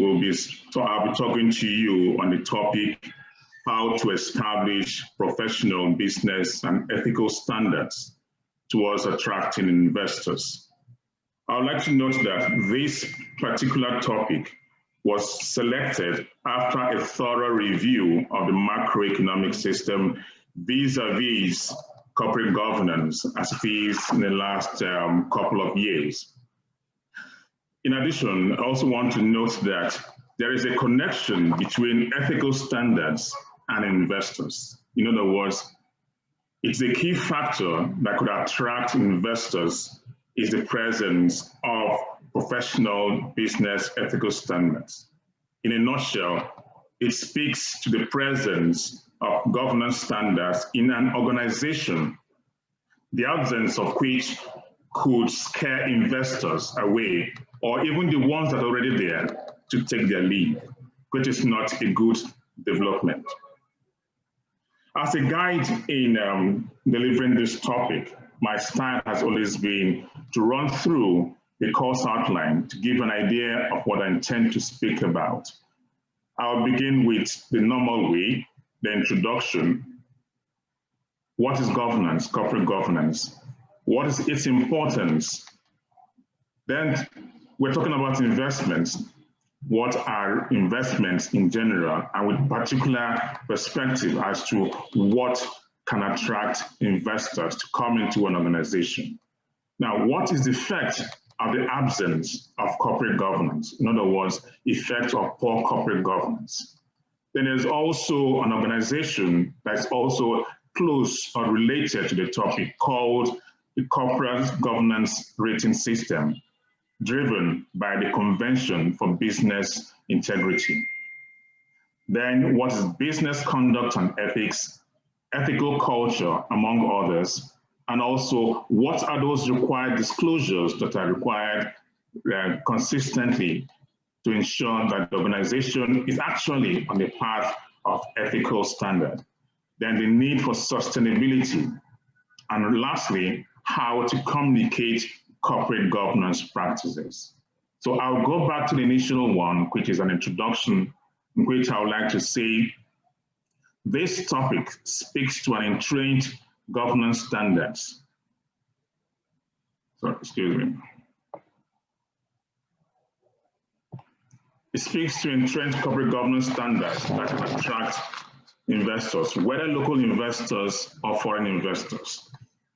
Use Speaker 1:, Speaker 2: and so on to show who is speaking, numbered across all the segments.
Speaker 1: I'll be talking to you on the topic, how to establish professional business and ethical standards towards attracting investors. I would like to note that this particular topic was selected after a thorough review of the macroeconomic system vis-a-vis corporate governance as it is in the last couple of years. In addition, I also want to note that there is a connection between ethical standards and investors. In other words, it's a key factor that could attract investors is the presence of professional business ethical standards. In a nutshell, it speaks to the presence of governance standards in an organization, the absence of which could scare investors away, or even the ones that are already there to take their leave, which is not a good development. As a guide in delivering this topic, my style has always been to run through the course outline to give an idea of what I intend to speak about. I'll begin with the normal way, the introduction. What is governance, corporate governance? What is its importance? Then we're talking about investments. What are investments in general, and with particular perspective as to what can attract investors to come into an organization. Now, what is the effect of the absence of corporate governance? In other words, effect of poor corporate governance. Then there's also an organization that's also close or related to the topic called the Corporate Governance Rating System, driven by the Convention for Business Integrity. Then what is business conduct and ethics, ethical culture, among others, and also what are those required disclosures that are required consistently to ensure that the organization is actually on the path of ethical standard. Then the need for sustainability. And lastly, how to communicate corporate governance practices. So I'll go back to the initial one, which is an introduction, in which I would like to say this topic speaks to an entrenched governance standards. So, excuse me. It speaks to entrenched corporate governance standards that can attract investors, whether local investors or foreign investors.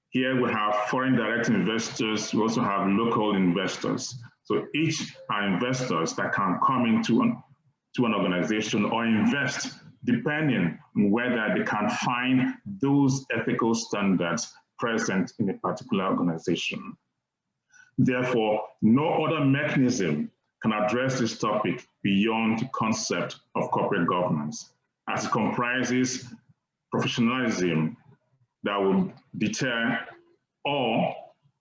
Speaker 1: Here we have foreign direct investors, we also have local investors. So each are investors that can come into an organization or invest depending on whether they can find those ethical standards present in a particular organization. Therefore, no other mechanism can address this topic beyond the concept of corporate governance, as it comprises professionalism that will deter or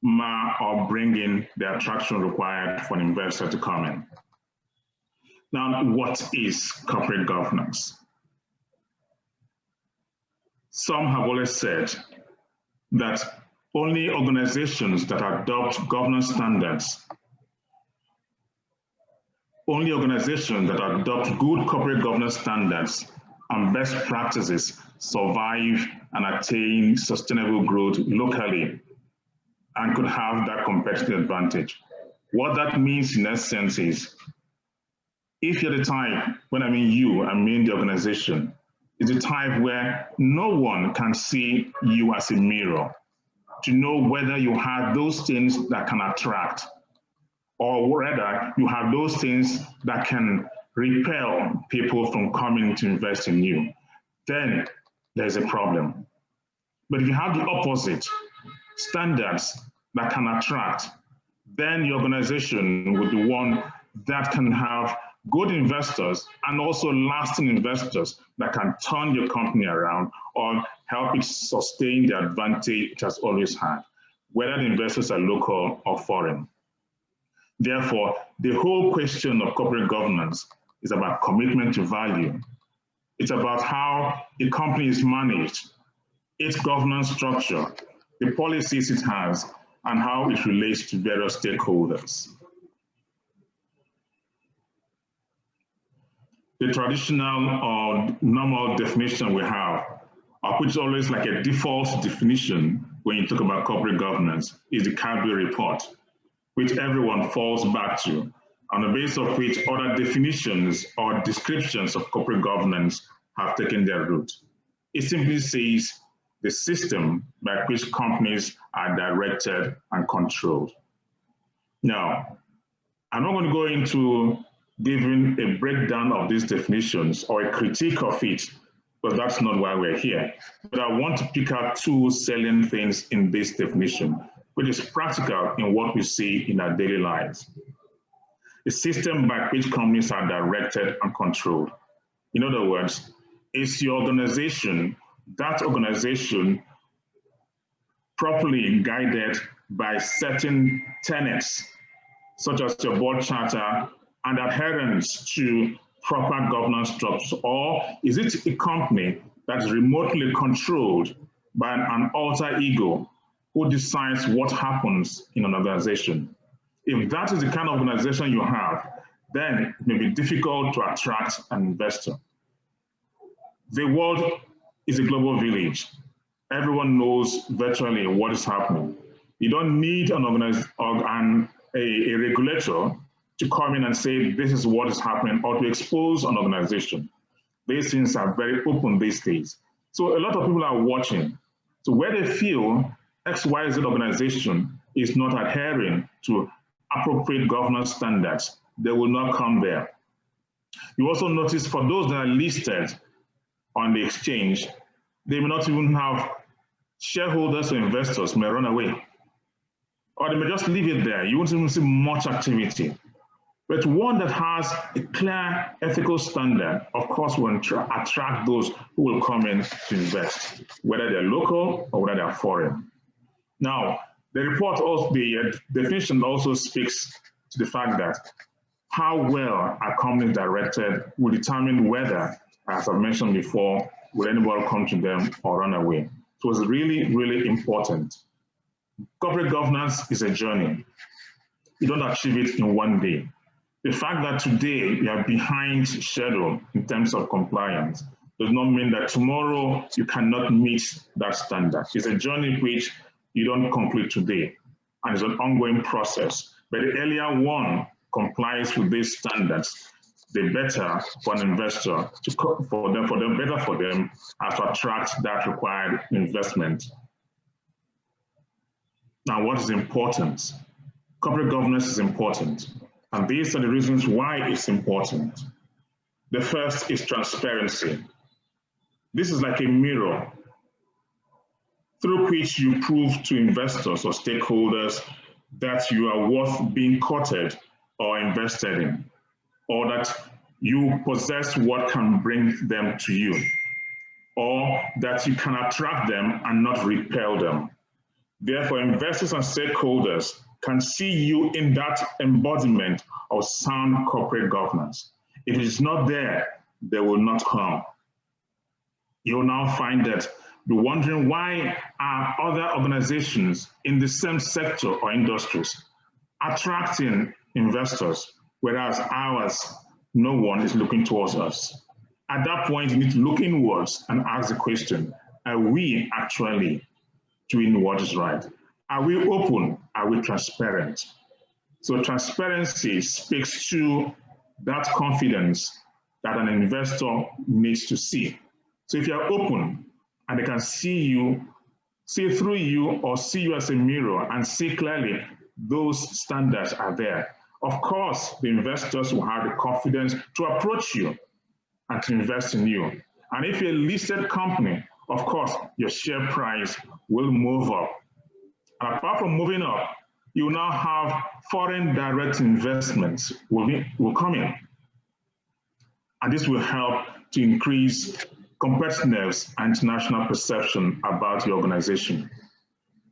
Speaker 1: mar or bring in the attraction required for an investor to come in. Now, what is corporate governance? Some have always said that only organizations that adopt governance standards, only organizations that adopt good corporate governance standards and best practices survive and attain sustainable growth locally and could have that competitive advantage. What that means in essence is, if you're the type, when I mean you, I mean the organization, is the type where no one can see you as a mirror to know whether you have those things that can attract, or rather you have those things that can repel people from coming to invest in you, then there's a problem. But if you have the opposite, standards that can attract, then the organization will be one that can have good investors and also lasting investors that can turn your company around or help it sustain the advantage it has always had, whether the investors are local or foreign. Therefore, the whole question of corporate governance is about commitment to value. It's about how a company is managed, its governance structure, the policies it has, and how it relates to various stakeholders. the traditional or normal definition we have, which is always like a default definition when you talk about corporate governance, is the Cadbury report, which everyone falls back to, on the basis of which other definitions or descriptions of corporate governance have taken their root. It simply says the system by which companies are directed and controlled. Now, I'm not going to go into giving a breakdown of these definitions or a critique of it, but that's not why we're here. But I want to pick out two salient things in this definition, which is practical in what we see in our daily lives. The system by which companies are directed and controlled. In other words, is your organization, that organization, properly guided by certain tenets, such as your board charter and adherence to proper governance structures, or is it a company that is remotely controlled by an alter ego who decides what happens in an organization? If that is the kind of organization you have, then it may be difficult to attract an investor. The world is a global village. Everyone knows virtually what is happening. You don't need a regulator to come in and say, this is what is happening, or to expose an organization. These things are very open these days. So a lot of people are watching. So where they feel XYZ organization is not adhering to appropriate governance standards, they will not come there. You also notice for those that are listed on the exchange, they may not even have shareholders or investors may run away. Or they may just leave it there. You won't even see much activity. But one that has a clear ethical standard, of course, will attract those who will come in to invest, whether they're local or whether they're foreign. Now, the report also, the definition also speaks to the fact that how well a company is directed will determine whether, as I've mentioned before, will anybody come to them or run away. So it's really, really important. Corporate governance is a journey. You don't achieve it in one day. The fact that today you are behind schedule in terms of compliance does not mean that tomorrow you cannot meet that standard. It's a journey which you don't complete today, and it's an ongoing process. But the earlier one complies with these standards, the better for an investor, better for them as to attract that required investment. Now, what is important? Corporate governance is important, and these are the reasons why it's important. The first is transparency. This is like a mirror through which you prove to investors or stakeholders that you are worth being courted or invested in, or that you possess what can bring them to you, or that you can attract them and not repel them. Therefore, investors and stakeholders can see you in that embodiment of sound corporate governance. If it is not there, they will not come. You'll now find that you're wondering why are other organizations in the same sector or industries attracting investors, whereas ours, no one is looking towards us. At that point, you need to look inwards and ask the question, are we actually doing what is right? Are we open? Are we transparent? So transparency speaks to that confidence that an investor needs to see. So if you're open and they can see through you, or see you as a mirror and see clearly those standards are there, of course, the investors will have the confidence to approach you and to invest in you. And if you're a listed company, of course, your share price will move up. And apart from moving up, you now have foreign direct investments will come in. And this will help to increase competitiveness and international perception about your organization.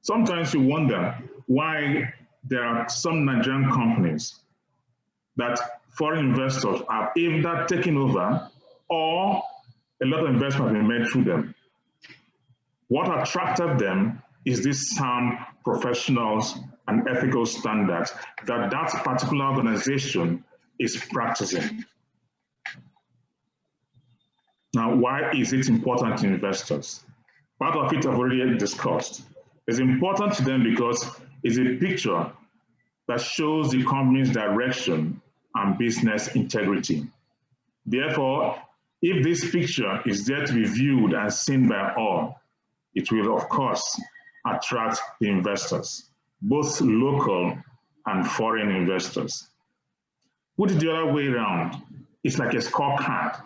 Speaker 1: Sometimes you wonder why there are some Nigerian companies that foreign investors have either taken over or a lot of investment has been made through them. What attracted them is this sound professionals and ethical standards that that particular organization is practicing. Now, why is it important to investors? Part of it I've already discussed. It's important to them because it's a picture that shows the company's direction and business integrity. Therefore, if this picture is there to be viewed and seen by all, it will, of course, attract the investors, both local and foreign investors. Put it the other way around, it's like a scorecard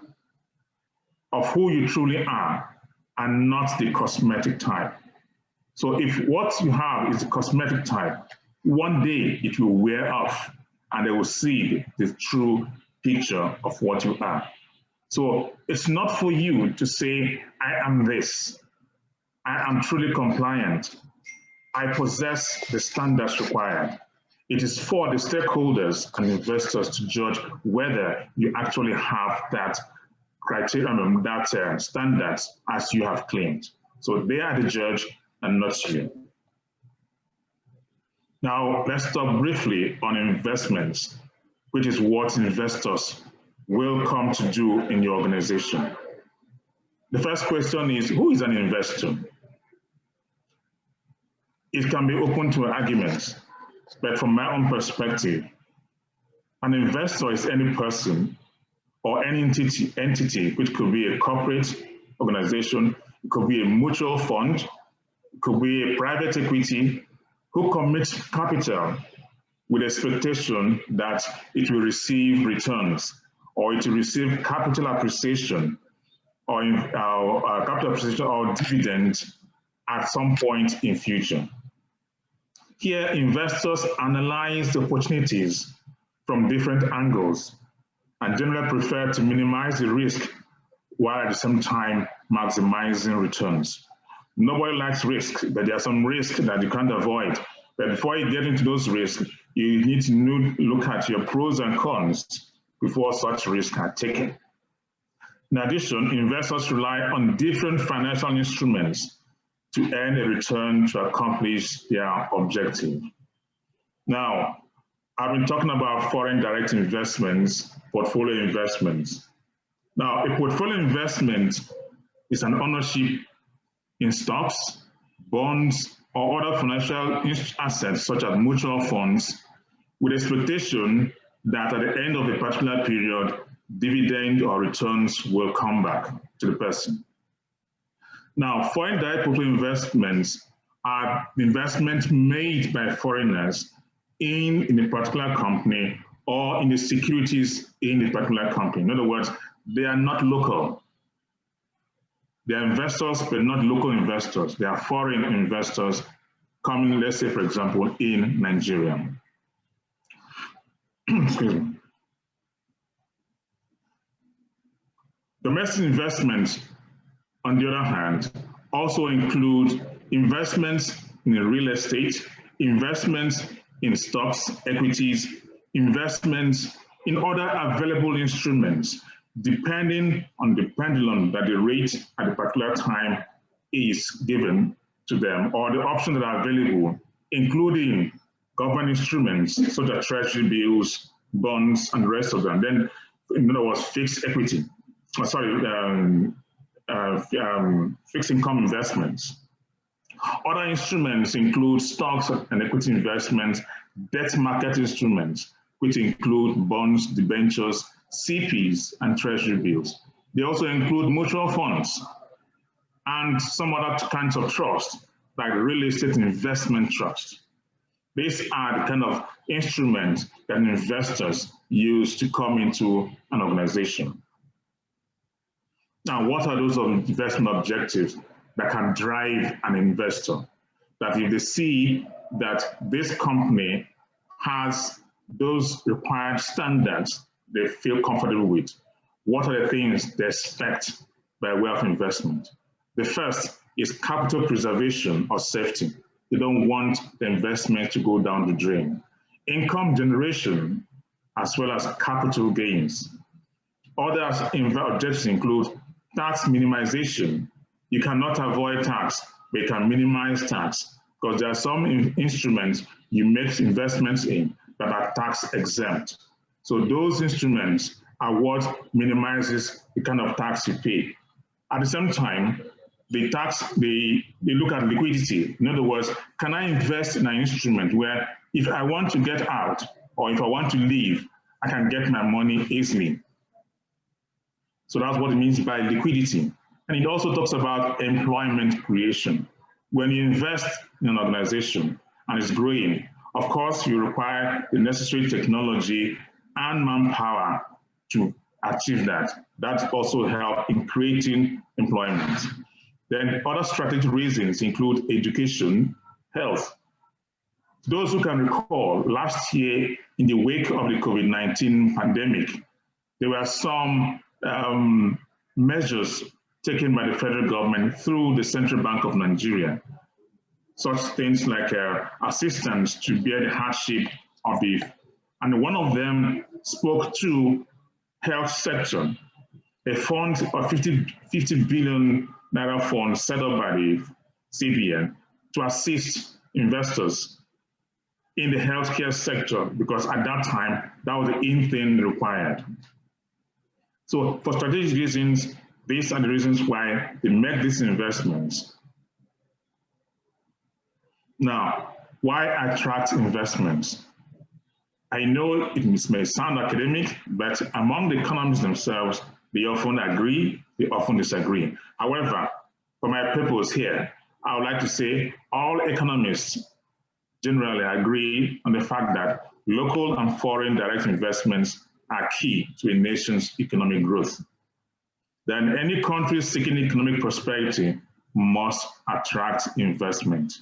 Speaker 1: of who you truly are and not the cosmetic type. So if what you have is the cosmetic type, one day it will wear off and they will see the true picture of what you are. So it's not for you to say, I am this, I am truly compliant, I possess the standards required. It is for the stakeholders and investors to judge whether you actually have that criteria, that standards as you have claimed. So they are the judge and not you. Now, let's talk briefly on investments, which is what investors will come to do in your organization. The first question is, who is an investor? It can be open to arguments, but from my own perspective, an investor is any person or any entity, which could be a corporate organization, it could be a mutual fund, it could be a private equity, who commits capital with expectation that it will receive returns or it will receive capital appreciation or capital appreciation or dividend at some point in future. Here, investors analyze the opportunities from different angles and generally prefer to minimize the risk while at the same time maximizing returns. Nobody likes risk, but there are some risks that you can't avoid. But before you get into those risks, you need to look at your pros and cons before such risks are taken. In addition, investors rely on different financial instruments to earn a return to accomplish their objective. Now, I've been talking about foreign direct investments, portfolio investments. Now, a portfolio investment is an ownership in stocks, bonds, or other financial assets such as mutual funds with expectation that at the end of a particular period, dividend or returns will come back to the person. Now, foreign direct portfolio investments are investments made by foreigners in a particular company or in the securities in a particular company. In other words, they are not local. They are investors, but not local investors. They are foreign investors coming, let's say, for example, in Nigeria. Excuse me. Domestic investments, on the other hand, also include investments in real estate, investments in stocks, equities, investments in other available instruments, depending on the pendulum that the rate at a particular time is given to them, or the options that are available, including government instruments such as treasury bills, bonds, and the rest of them. Then, in other words, fixed equity, fixed income investments. Other instruments include stocks and equity investments, debt market instruments, which include bonds, debentures, CPs, and treasury bills. They also include mutual funds and some other kinds of trust, like real estate investment trust. These are the kind of instruments that investors use to come into an organization. Now, what are those investment objectives that can drive an investor? That if they see that this company has those required standards they feel comfortable with, what are the things they expect by way of investment? The first is capital preservation or safety. They don't want the investment to go down the drain. Income generation, as well as capital gains. Other objectives include tax minimization. You cannot avoid tax, but you can minimize tax because there are some instruments you make investments in that are tax exempt. So those instruments are what minimizes the kind of tax you pay. At the same time, the tax, they look at liquidity. In other words, can I invest in an instrument where if I want to get out or if I want to leave, I can get my money easily? So that's what it means by liquidity. And it also talks about employment creation. When you invest in an organization and it's growing, of course, you require the necessary technology and manpower to achieve that. That also helps in creating employment. Then other strategic reasons include education, health. Those who can recall, last year in the wake of the COVID-19 pandemic, there were some measures taken by the federal government through the Central Bank of Nigeria, such things like assistance to bear the hardship of it. And one of them spoke to health sector, a fund of 50 billion naira fund set up by the CBN to assist investors in the healthcare sector, because at that time, that was the in thing required. So for strategic reasons, these are the reasons why they make these investments. Now, why attract investments? I know it may sound academic, but among the economists themselves, they often agree, they often disagree. However, for my purpose here, I would like to say all economists generally agree on the fact that local and foreign direct investments are key to a nation's economic growth. Then any country seeking economic prosperity must attract investment,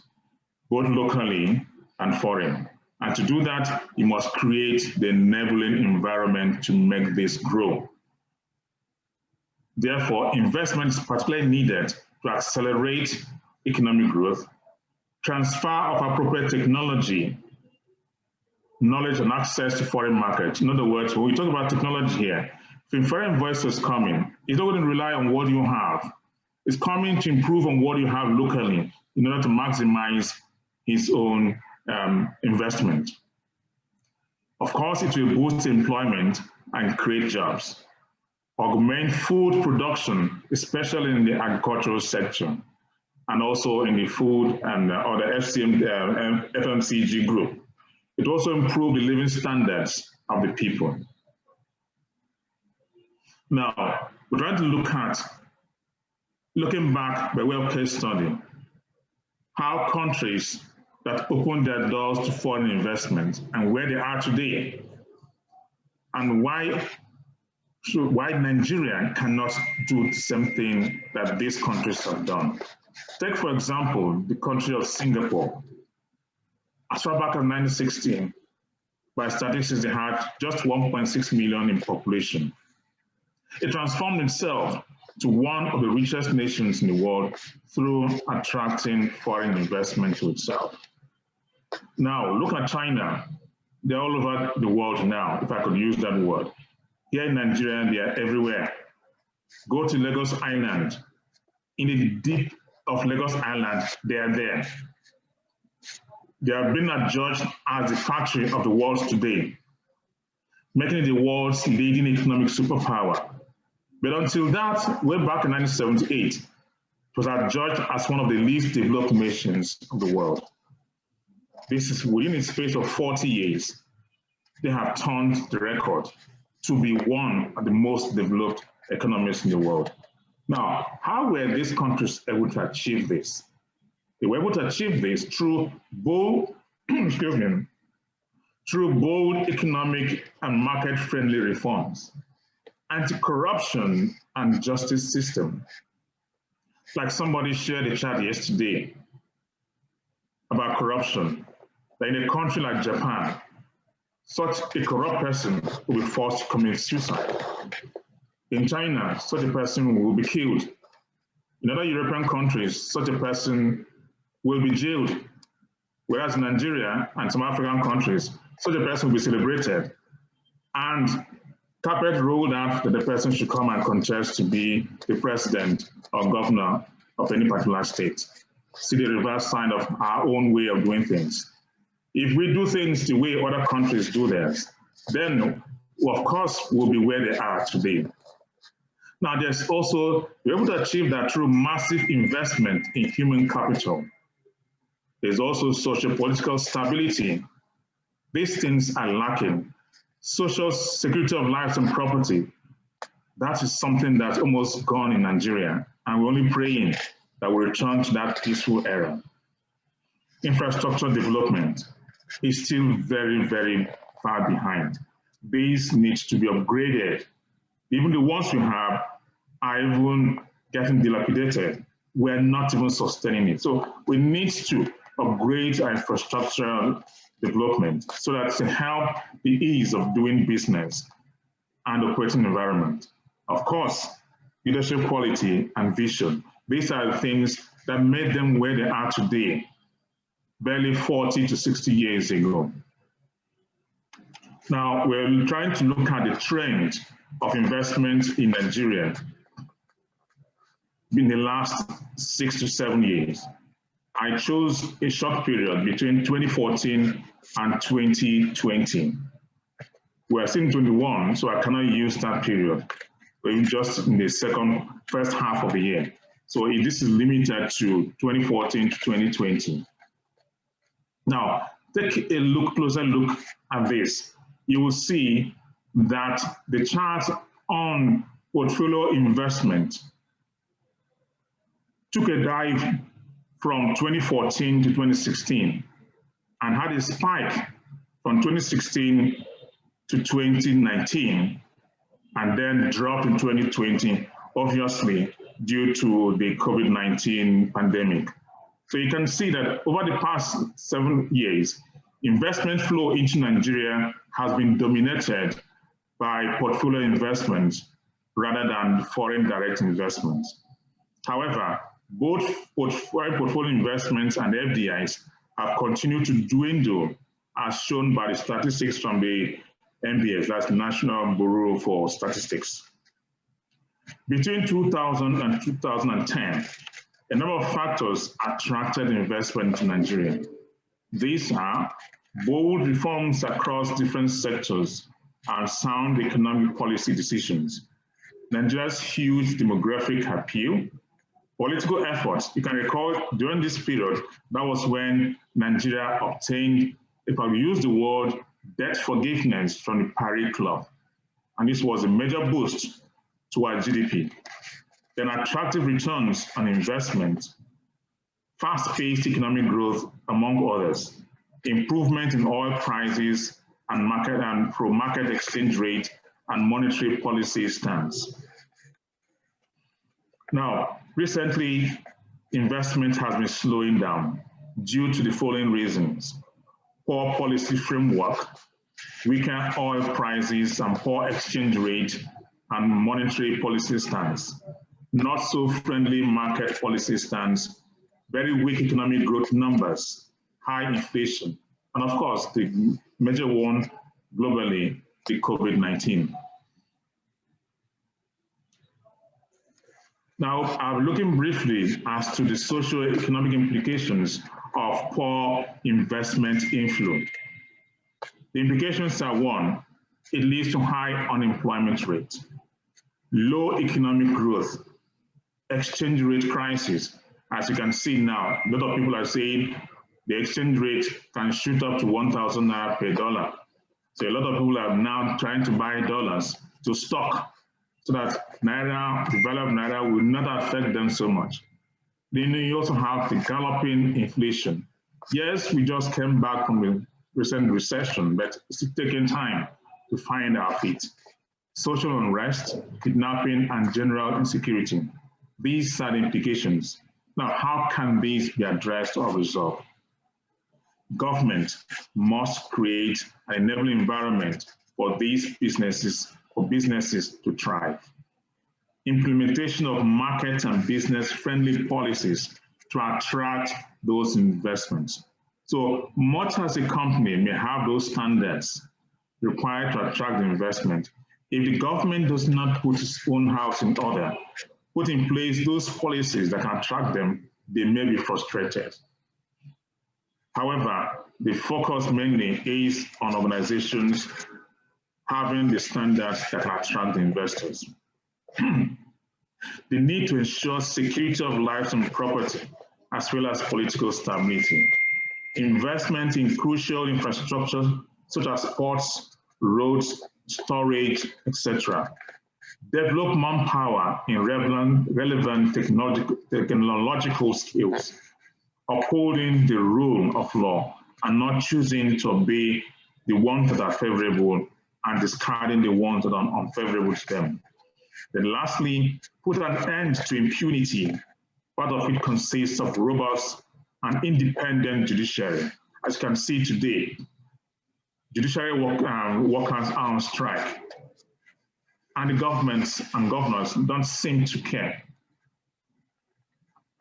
Speaker 1: both locally and foreign. And to do that, you must create the enabling environment to make this grow. Therefore, investment is particularly needed to accelerate economic growth, transfer of appropriate technology, knowledge and access to foreign markets. In other words, when we talk about technology here, if foreign investors come in, it's not going to rely on what you have. It's coming to improve on what you have locally in order to maximize his own investment. Of course, it will boost employment and create jobs, augment food production, especially in the agricultural sector, and also in the food and other FMCG group. It also improves the living standards of the people. Now, we're trying to looking back by way of case study, how countries that opened their doors to foreign investment and where they are today, and why Nigeria cannot do the same thing that these countries have done. Take, for example, the country of Singapore. As far back as 1916, by statistics, they had just 1.6 million in population. It transformed itself to one of the richest nations in the world through attracting foreign investment to itself. Now, look at China. They're all over the world now, if I could use that word. Here in Nigeria, they are everywhere. Go to Lagos Island. In the deep of Lagos Island, they are there. They have been adjudged as the factory of the world today, making it the world's leading economic superpower. But until that, way back in 1978, it was adjudged as one of the least developed nations of the world. This is within a space of 40 years, they have turned the record to be one of the most developed economies in the world. Now, how were these countries able to achieve this? They were able to achieve this through bold, through bold economic and market-friendly reforms, anti-corruption and justice system. Like somebody shared a chart yesterday about corruption, that in a country like Japan, such a corrupt person will be forced to commit suicide. In China, such a person will be killed. In other European countries, such a person will be jailed. Whereas in Nigeria and some African countries, such a person will be celebrated and carpet rolled out that the person should come and contest to be the president or governor of any particular state. See the reverse side of our own way of doing things. If we do things the way other countries do theirs, then of course, will be where they are today. Now, there's also, we're able to achieve that through massive investment in human capital. There's also socio-political stability. These things are lacking. Social security of lives and property, that is something that's almost gone in Nigeria, and we're only praying that we return to that peaceful era. Infrastructure development is still very, very far behind. These need to be upgraded. Even the ones we have are even getting dilapidated. We're not even sustaining it. So we need to upgrade our infrastructure development so that to help the ease of doing business and operating environment. Of course, leadership quality and vision. These are the things that made them where they are today, barely 40 to 60 years ago. Now, we're trying to look at the trend of investment in Nigeria in the last 6 to 7 years. I chose a short period between 2014 and 2020. We're still in 21, so I cannot use that period. We're just in the first half of the year. So this is limited to 2014 to 2020. Now, take a closer look at this. You will see that the chart on portfolio investment took a dive from 2014 to 2016 and had a spike from 2016 to 2019 and then dropped in 2020, obviously due to the COVID-19 pandemic. So you can see that over the past 7 years, investment flow into Nigeria has been dominated by portfolio investments rather than foreign direct investments. However, both foreign portfolio investments and FDIs have continued to dwindle, as shown by the statistics from the NBS, that's National Bureau for Statistics. Between 2000 and 2010, a number of factors attracted investment to Nigeria. These are bold reforms across different sectors and sound economic policy decisions, Nigeria's huge demographic appeal, political efforts. You can recall during this period, that was when Nigeria obtained, if I use the word, debt forgiveness from the Paris Club. And this was a major boost to our GDP. Then attractive returns on investment, fast-paced economic growth, among others, improvement in oil prices and pro-market exchange rate and monetary policy stance. Now, recently, investment has been slowing down due to the following reasons: poor policy framework, weaker oil prices and poor exchange rate and monetary policy stance, not so friendly market policy stance, very weak economic growth numbers, high inflation, and of course, the major one globally, the COVID-19. Now, I'm looking briefly as to the socio-economic implications of poor investment inflow. The implications are: one, it leads to high unemployment rate, low economic growth, exchange rate crisis. As you can see now, a lot of people are saying the exchange rate can shoot up to 1,000 naira per dollar. So a lot of people are now trying to buy dollars to stock so that naira, developed naira, will not affect them so much. Then you also have the galloping inflation. Yes, we just came back from a recent recession, but it's taking time to find our feet. Social unrest, kidnapping, and general insecurity. These are the implications. Now, how can these be addressed or resolved? Government must create an enabling environment for these businesses to thrive. Implementation of market and business-friendly policies to attract those investments. So much as a company may have those standards required to attract the investment, if the government does not put its own house in order, put in place those policies that can attract them, they may be frustrated. However, the focus mainly is on organizations having the standards that attract the investors. The need to ensure security of lives and property, as well as political stability. Investment in crucial infrastructure such as ports, roads, storage, etc. Develop manpower in relevant technological skills, upholding the rule of law and not choosing to obey the ones that are favorable and discarding the ones that are unfavorable to them. Then lastly, put an end to impunity. Part of it consists of robust and independent judiciary. As you can see today, judiciary workers are on strike, and the governments and governors don't seem to care.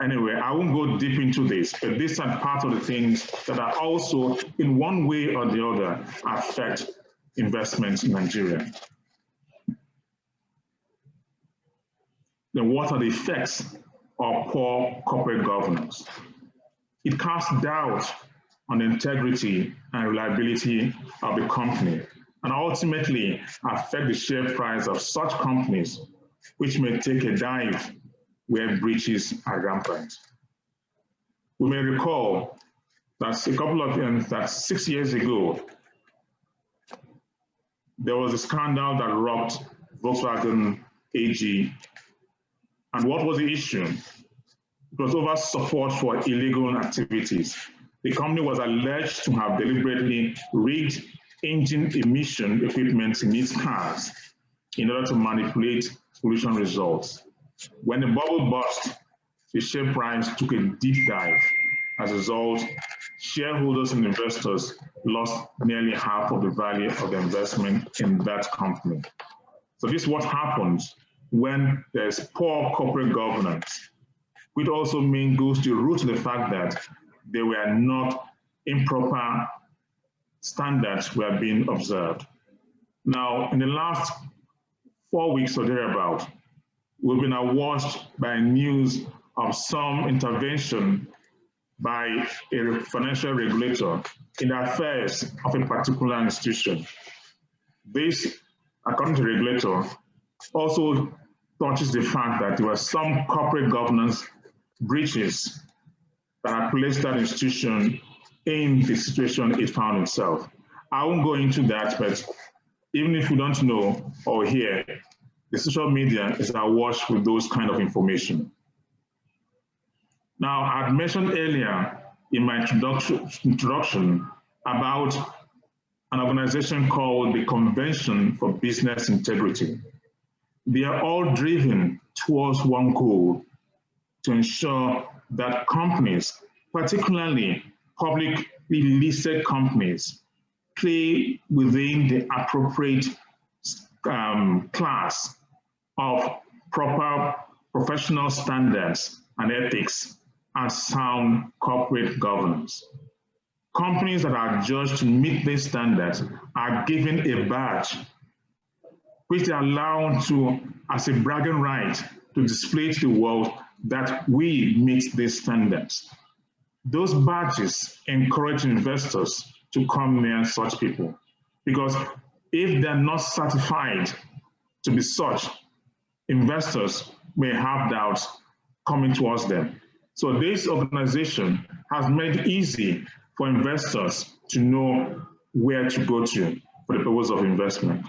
Speaker 1: Anyway, I won't go deep into this, but these are part of the things that are also, in one way or the other, affect investments in Nigeria. Then what are the effects of poor corporate governance? It casts doubt on the integrity and reliability of the company, and ultimately affect the share price of such companies, which may take a dive where breaches are rampant. We may recall that 6 years ago, there was a scandal that rocked Volkswagen AG. And what was the issue? It was over support for illegal activities. The company was alleged to have deliberately rigged engine emission equipment in its cars in order to manipulate pollution results. When the bubble burst, the share price took a deep dive. As a result, shareholders and investors lost nearly half of the value of the investment in that company. So this is what happens when there's poor corporate governance, which also goes to the root of the fact that there were not improper standards were being observed. Now, in the last 4 weeks or thereabout, we've been awash by news of some intervention by a financial regulator in the affairs of a particular institution. This, according to the regulator, also touches the fact that there were some corporate governance breaches that have placed that institution in the situation it found itself. I won't go into that, but even if you don't know or hear, the social media is awash with those kind of information. Now, I had mentioned earlier in my introduction about an organization called the Convention for Business Integrity. They are all driven towards one goal: to ensure that companies, particularly publicly listed companies, play within the appropriate class of proper professional standards and ethics and sound corporate governance. Companies that are judged to meet these standards are given a badge which they are allowed to, as a bragging right, to display to the world that we meet these standards. Those badges encourage investors to come near such people, because if they're not certified to be such, investors may have doubts coming towards them. So this organization has made it easy for investors to know where to go to for the purpose of investment.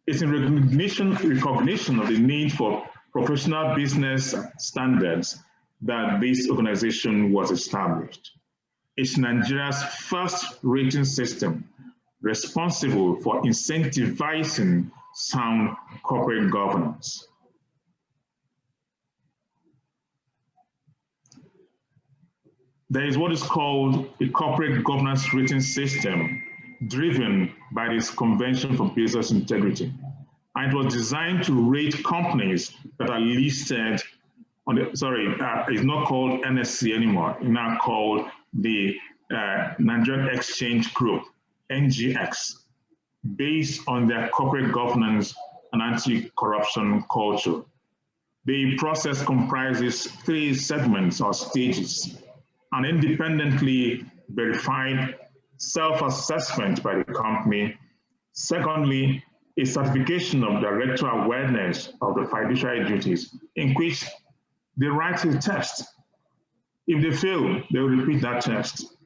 Speaker 1: It's in recognition of the need for professional business standards that this organization was established. It's Nigeria's first rating system responsible for incentivizing sound corporate governance. There is what is called a corporate governance rating system driven by this Convention for Business Integrity. And it was designed to rate companies that are listed on the, it's not called NSC anymore, it's now called the Nigerian Exchange Group, NGX, based on their corporate governance and anti-corruption culture. The process comprises 3 segments or stages: an independently verified self-assessment by the company, Secondly, a certification of director awareness of the fiduciary duties, in which they write a test. If they fail, they will repeat that test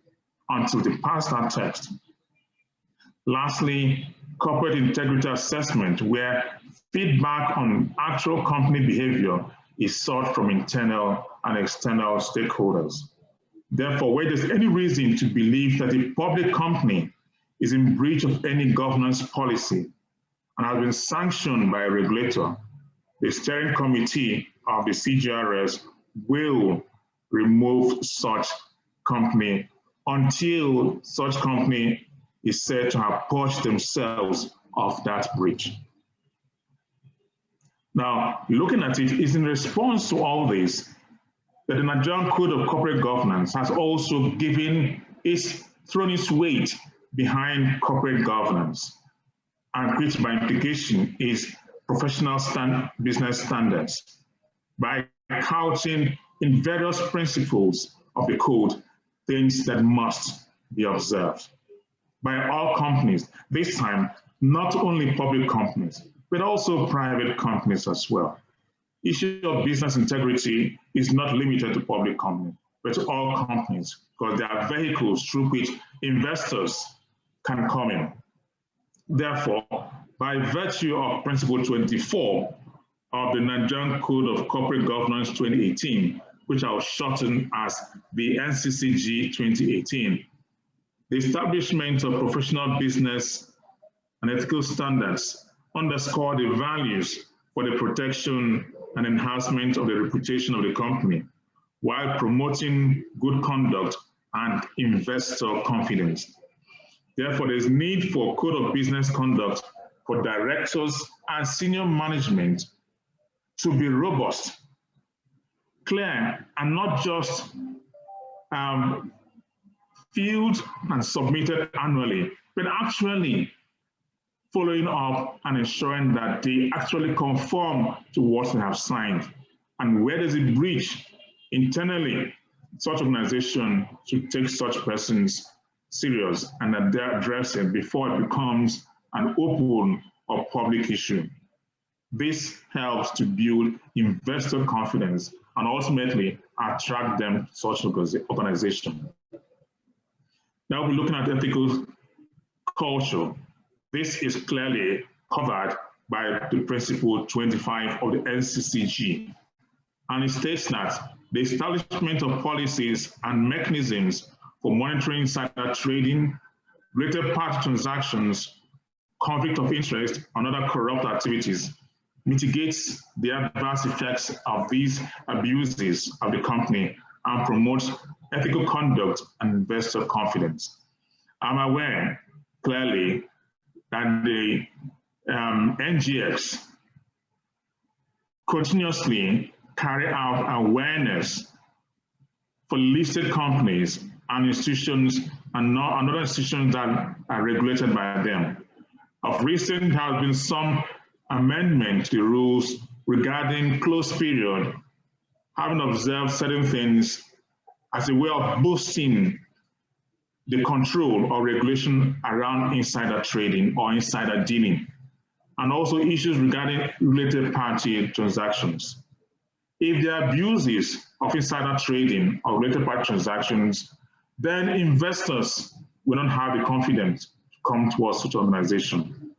Speaker 1: until they pass that test. Lastly, corporate integrity assessment, where feedback on actual company behavior is sought from internal and external stakeholders. Therefore, where there's any reason to believe that a public company is in breach of any governance policy and has been sanctioned by a regulator, the steering committee of the CGRS will remove such company until such company is said to have purged themselves of that breach. Now, looking at it, is in response to all this that the Nigerian Code of Corporate Governance has also thrown its weight behind corporate governance, and which by implication is professional business standards, by couching in various principles of the code things that must be observed by all companies, this time not only public companies, but also private companies as well. Issue of business integrity is not limited to public companies, but to all companies, because there are vehicles through which investors can come in. Therefore, by virtue of Principle 24 of the Nigerian Code of Corporate Governance 2018, which I'll shorten as the NCCG 2018, the establishment of professional business and ethical standards underscore the values for the protection and enhancement of the reputation of the company, while promoting good conduct and investor confidence. Therefore, there is need for code of business conduct for directors and senior management to be robust, clear, and not just filled and submitted annually, but actually following up and ensuring that they actually conform to what they have signed. And where there's a breach internally, such organization should take such persons serious and that they address it before it becomes an open or public issue. This helps to build investor confidence and ultimately attract them to such organization. Now we're looking at ethical culture. This is clearly covered by the Principle 25 of the NCCG, and it states that the establishment of policies and mechanisms for monitoring insider trading, related party transactions, conflict of interest, and other corrupt activities mitigates the adverse effects of these abuses of the company and promotes ethical conduct and investor confidence. I'm aware clearly that the NGX continuously carry out awareness for listed companies and institutions and other institutions that are regulated by them. Of recent, there has been some amendment to the rules regarding close period, having observed certain things as a way of boosting the control or regulation around insider trading or insider dealing, and also issues regarding related party transactions. If there are abuses of insider trading or related party transactions, then investors will not have the confidence to come towards such organization.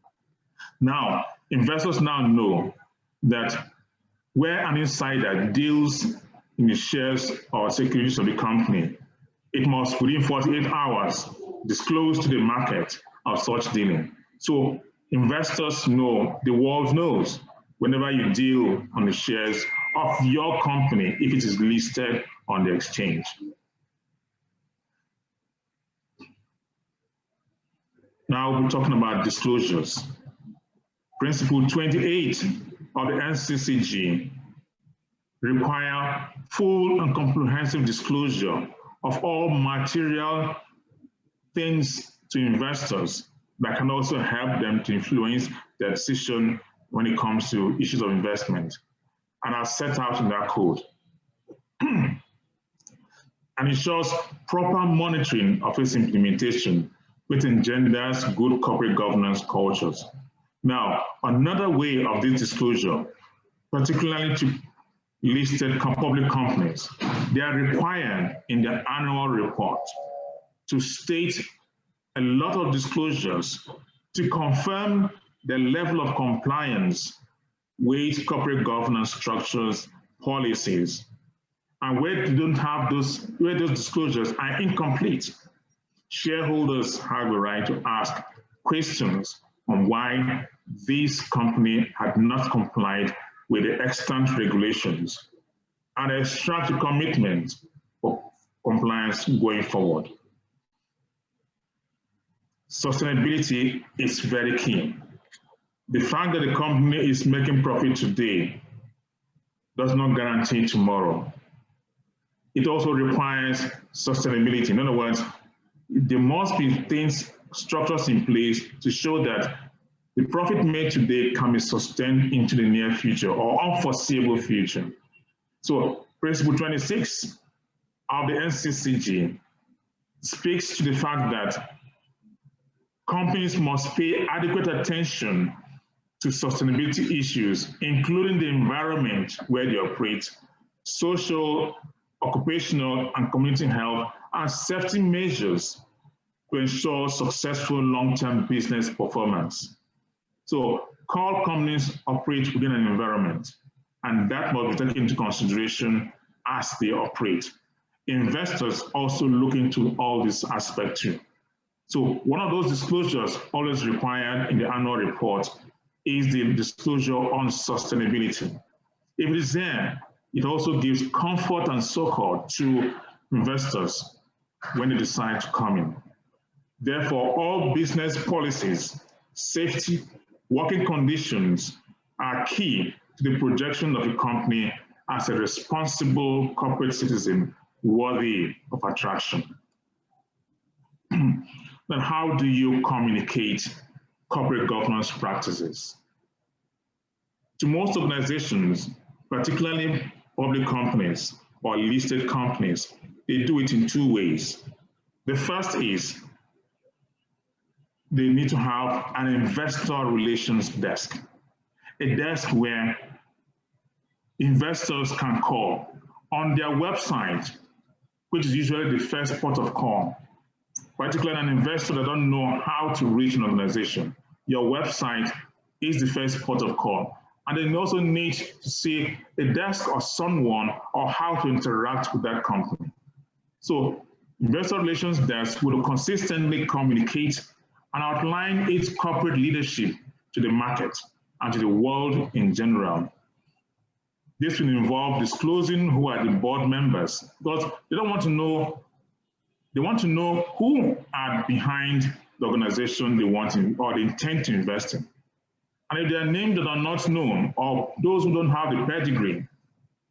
Speaker 1: Now, investors now know that where an insider deals in the shares or securities of the company, it must within 48 hours disclose to the market of such dealing. So investors know, the world knows, whenever you deal on the shares of your company, if it is listed on the exchange. Now we're talking about disclosures. Principle 28 of the NCCG require full and comprehensive disclosure of all material things to investors that can also help them to influence their decision when it comes to issues of investment, and are set out in that code. And ensures proper monitoring of its implementation which engenders good corporate governance cultures. Now, another way of this disclosure, particularly to listed public companies, they are required in their annual report to state a lot of disclosures to confirm the level of compliance with corporate governance structures, policies, and where they don't have those, where those disclosures are incomplete. Shareholders have the right to ask questions on why this company had not complied with the extant regulations and extract a commitment for compliance going forward. Sustainability is very key. The fact that the company is making profit today does not guarantee tomorrow. It also requires sustainability. In other words, there must be things, structures in place to show that the profit made today can be sustained into the near future or unforeseeable future. So Principle 26 of the NCCG speaks to the fact that companies must pay adequate attention to sustainability issues, including the environment where they operate, social, occupational, and community health, and safety measures to ensure successful long-term business performance. So all companies operate within an environment, and that must be taken into consideration as they operate. Investors also look into all these aspects too. So one of those disclosures always required in the annual report is the disclosure on sustainability. If it is there, it also gives comfort and succor to investors when they decide to come in. Therefore, all business policies, safety, working conditions are key to the projection of a company as a responsible corporate citizen worthy of attraction. Then how do you communicate corporate governance practices? To most organizations, particularly public companies or listed companies, they do it in two ways. The first is they need to have an investor relations desk, a desk where investors can call on their website, which is usually the first port of call. Particularly an investor that don't know how to reach an organization, your website is the first port of call. And then you also need to see a desk or someone or how to interact with that company. So investor relations desk will consistently communicate and outline its corporate leadership to the market and to the world in general. This will involve disclosing who are the board members, because they don't want to know. They want to know who are behind the organization they want to, or they intend to invest in. And if they are names that are not known, or those who don't have the pedigree,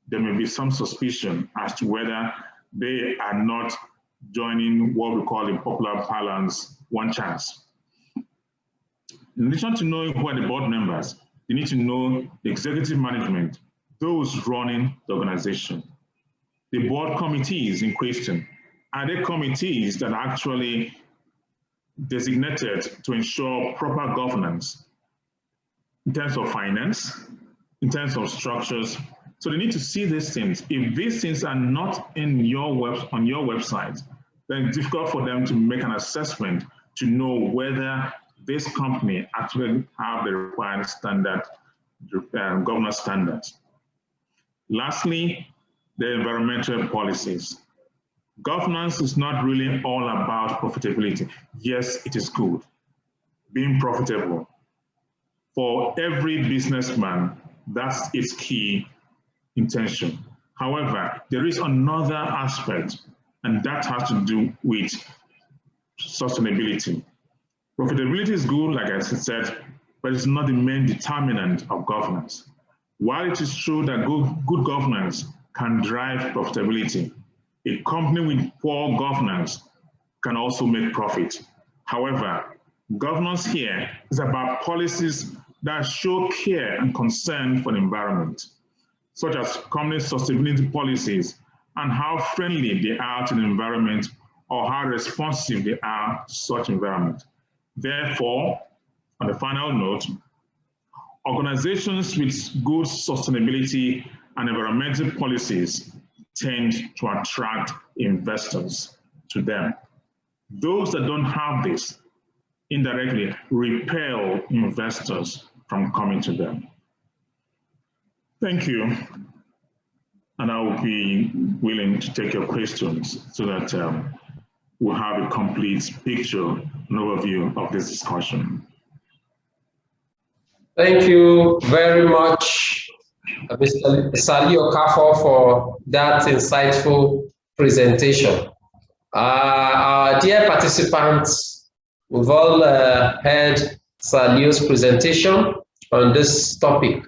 Speaker 1: there may be some suspicion as to whether they are not joining what we call in popular parlance, one chance. In addition to knowing who are the board members, you need to know the executive management, those running the organization. The board committees in question, are they committees that are actually designated to ensure proper governance in terms of finance, in terms of structures? So they need to see these things. If these things are not in on your website, then it's difficult for them to make an assessment to know whether this company actually have the required standard, governance standards. Lastly, the environmental policies. Governance is not really all about profitability. Yes, it is good, being profitable. For every businessman, that's its key intention. However, there is another aspect, and that has to do with sustainability. Profitability is good, like I said, but it's not the main determinant of governance. While it is true that good governance can drive profitability, a company with poor governance can also make profit. However, governance here is about policies that show care and concern for the environment, such as company sustainability policies and how friendly they are to the environment or how responsive they are to such environment. Therefore, on the final note, organizations with good sustainability and environmental policies tend to attract investors to them. Those that don't have this indirectly repel investors from coming to them. Thank you. And I will be willing to take your questions so that we'll have a complete picture, an overview of this discussion.
Speaker 2: Thank you very much, Mr. Okafor, for that insightful presentation. Our dear participants, we've all heard Salio's presentation on this topic.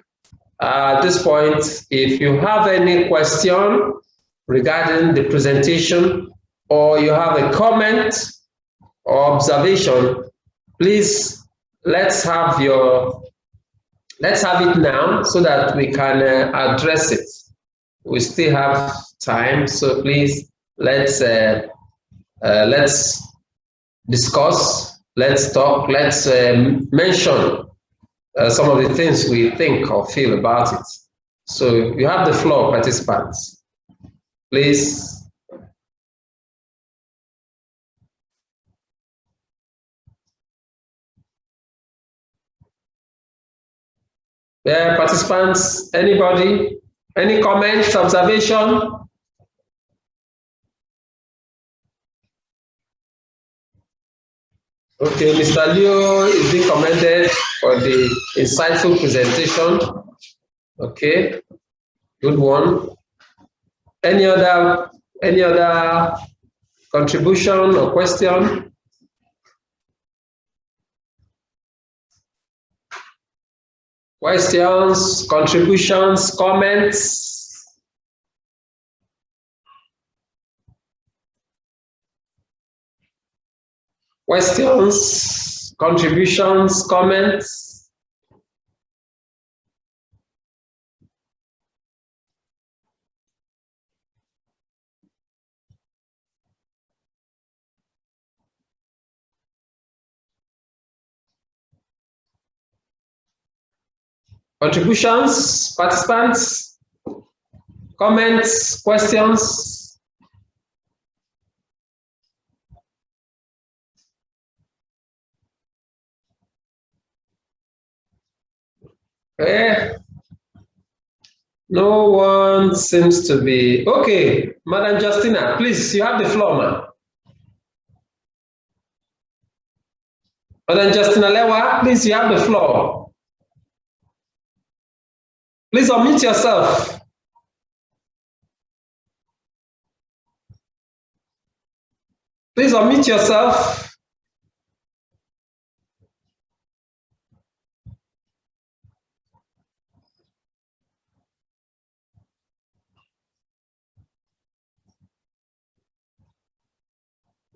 Speaker 2: At this point, if you have any question regarding the presentation, or you have a comment or observation, please let's have it now so that we can address it. We still have time, so please let's discuss, let's talk, let's mention some of the things we think or feel about it. So you have the floor, participants. Please. Participants, anybody? Any comments, observation? Okay, Mr. Leo is being commended for the insightful presentation. Okay, good one. Any other contribution or question? Questions, contributions, comments? Questions, contributions, comments? Contributions, participants, comments, questions? No one seems to be. Okay, Madam Justina, please, you have the floor, ma'am. Madam Justina Lewa, please, you have the floor. Please unmute yourself. Please unmute yourself.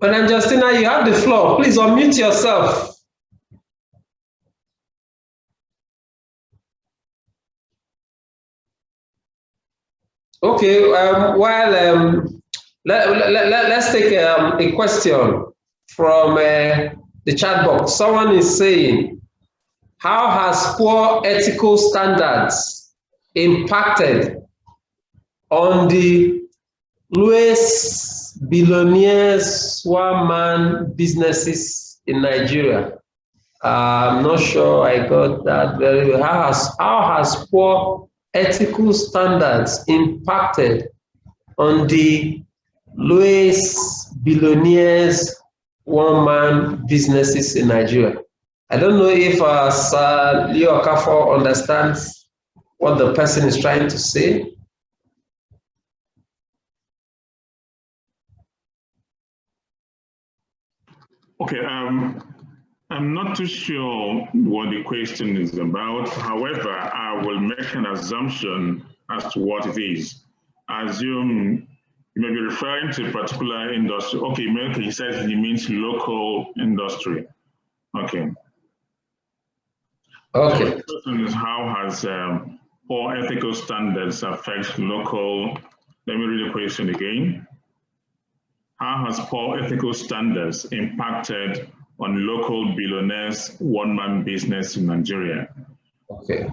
Speaker 2: Madam Justina, you have the floor. Please unmute yourself. Okay, let's take a question from the chat box. Someone is saying, how has poor ethical standards impacted on the Louis billionaires one-man businesses in Nigeria? I'm not sure I got that very well. How has poor ethical standards impacted on the Louis billionaires one-man businesses in Nigeria? I don't know if Sir Leo Okafor understands what the person is trying to say.
Speaker 1: Okay, I'm not too sure what the question is about. However, I will make an assumption as to what it is. I assume you may be referring to a particular industry. Okay, he says he means local industry. Okay.
Speaker 2: Okay.
Speaker 1: So the question is, how has poor ethical standards affect local? Let me read the question again. How has poor ethical standards impacted on local billionaires' one-man business in Nigeria?
Speaker 2: Okay.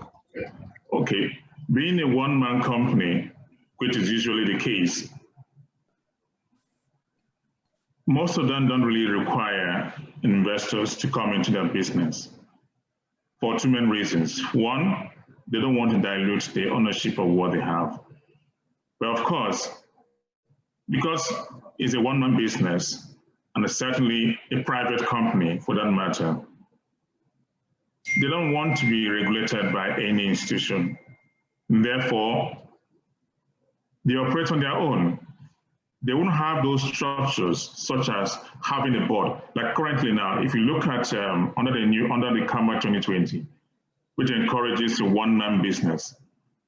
Speaker 1: Okay, being a one-man company, which is usually the case, most of them don't really require investors to come into their business for two main reasons. One, they don't want to dilute the ownership of what they have. But of course, because it's a one-man business, and certainly a private company for that matter, they don't want to be regulated by any institution. And therefore, they operate on their own. They won't have those structures such as having a board. Like currently now, if you look at under the CAMA 2020, which encourages a one-man business,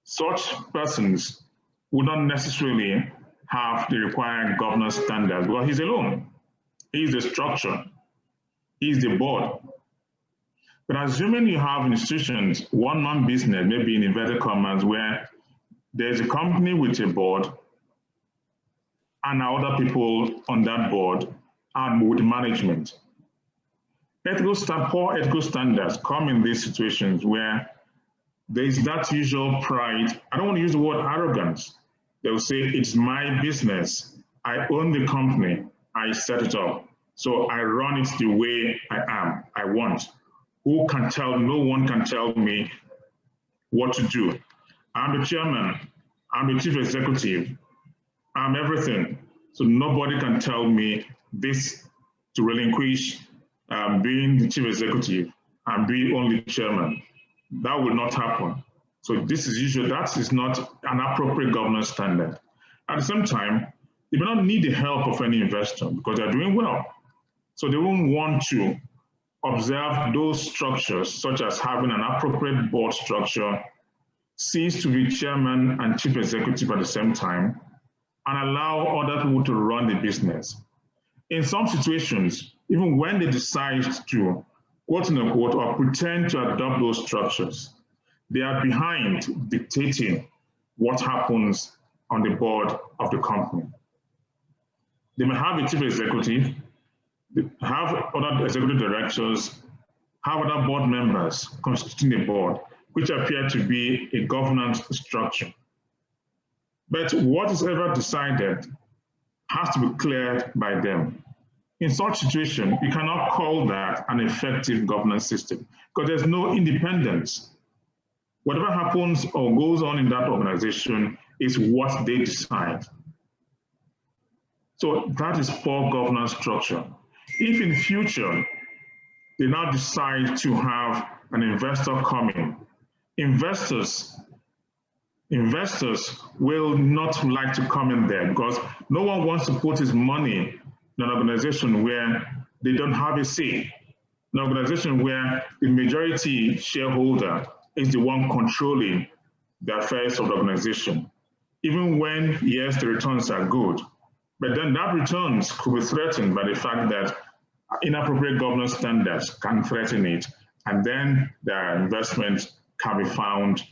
Speaker 1: such persons would not necessarily have the required governance standards. Well, he's alone. He's the structure. He's the board. But assuming you have institutions, one-man business, maybe in inverted commas, where there's a company with a board and other people on that board and with management. Poor ethical standards come in these situations where there's that usual pride. I don't want to use the word arrogance. They'll say, it's my business. I own the company. I set it up. So I run it the way I want. No one can tell me what to do. I'm the chairman. I'm the chief executive. I'm everything. So nobody can tell me this to relinquish being the chief executive and be only chairman. That will not happen. So that is not an appropriate governance standard. At the same time, they may not need the help of any investor because they're doing well. So they won't want to observe those structures, such as having an appropriate board structure, cease to be chairman and chief executive at the same time, and allow other people to run the business. In some situations, even when they decide to, quote unquote, or pretend to adopt those structures, they are behind dictating what happens on the board of the company. They may have a chief executive, have other executive directors, have other board members constituting a board, which appear to be a governance structure. But what is ever decided has to be cleared by them. In such situation, you cannot call that an effective governance system because there's no independence. Whatever happens or goes on in that organization is what they decide. So that is poor governance structure. If in future they now decide to have an investor come in, investors will not like to come in there because no one wants to put his money in an organization where they don't have a say, an organization where the majority shareholder is the one controlling the affairs of the organization. Even when, yes, the returns are good, but then that returns could be threatened by the fact that inappropriate governance standards can threaten it, and then their investment can be found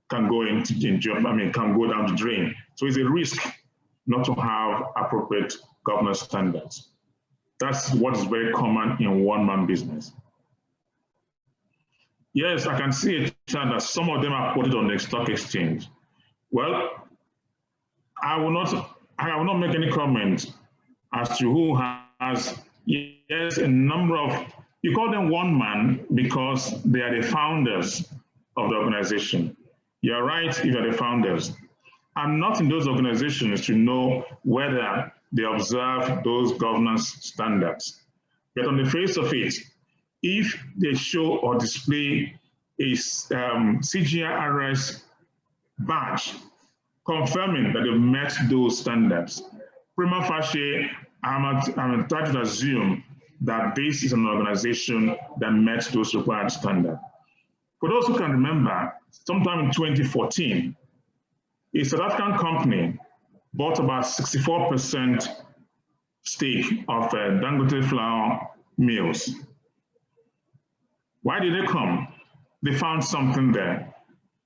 Speaker 1: can go down the drain. So it's a risk not to have appropriate governance standards. That's what is very common in one-man business. Yes, I can see a chart that some of them are quoted on the stock exchange. Well, I will not make any comment as to who has, yes, a number of, you call them one man because they are the founders of the organization. You're right if you're the founders. I'm not in those organizations to know whether they observe those governance standards. But on the face of it, if they show or display a CGIRS badge confirming that they've met those standards, prima facie, I'm entitled to assume that this is an organization that met those required standards. For those who can remember, sometime in 2014, a South African company bought about 64% stake of Dangote flour mills. Why did they come? They found something there.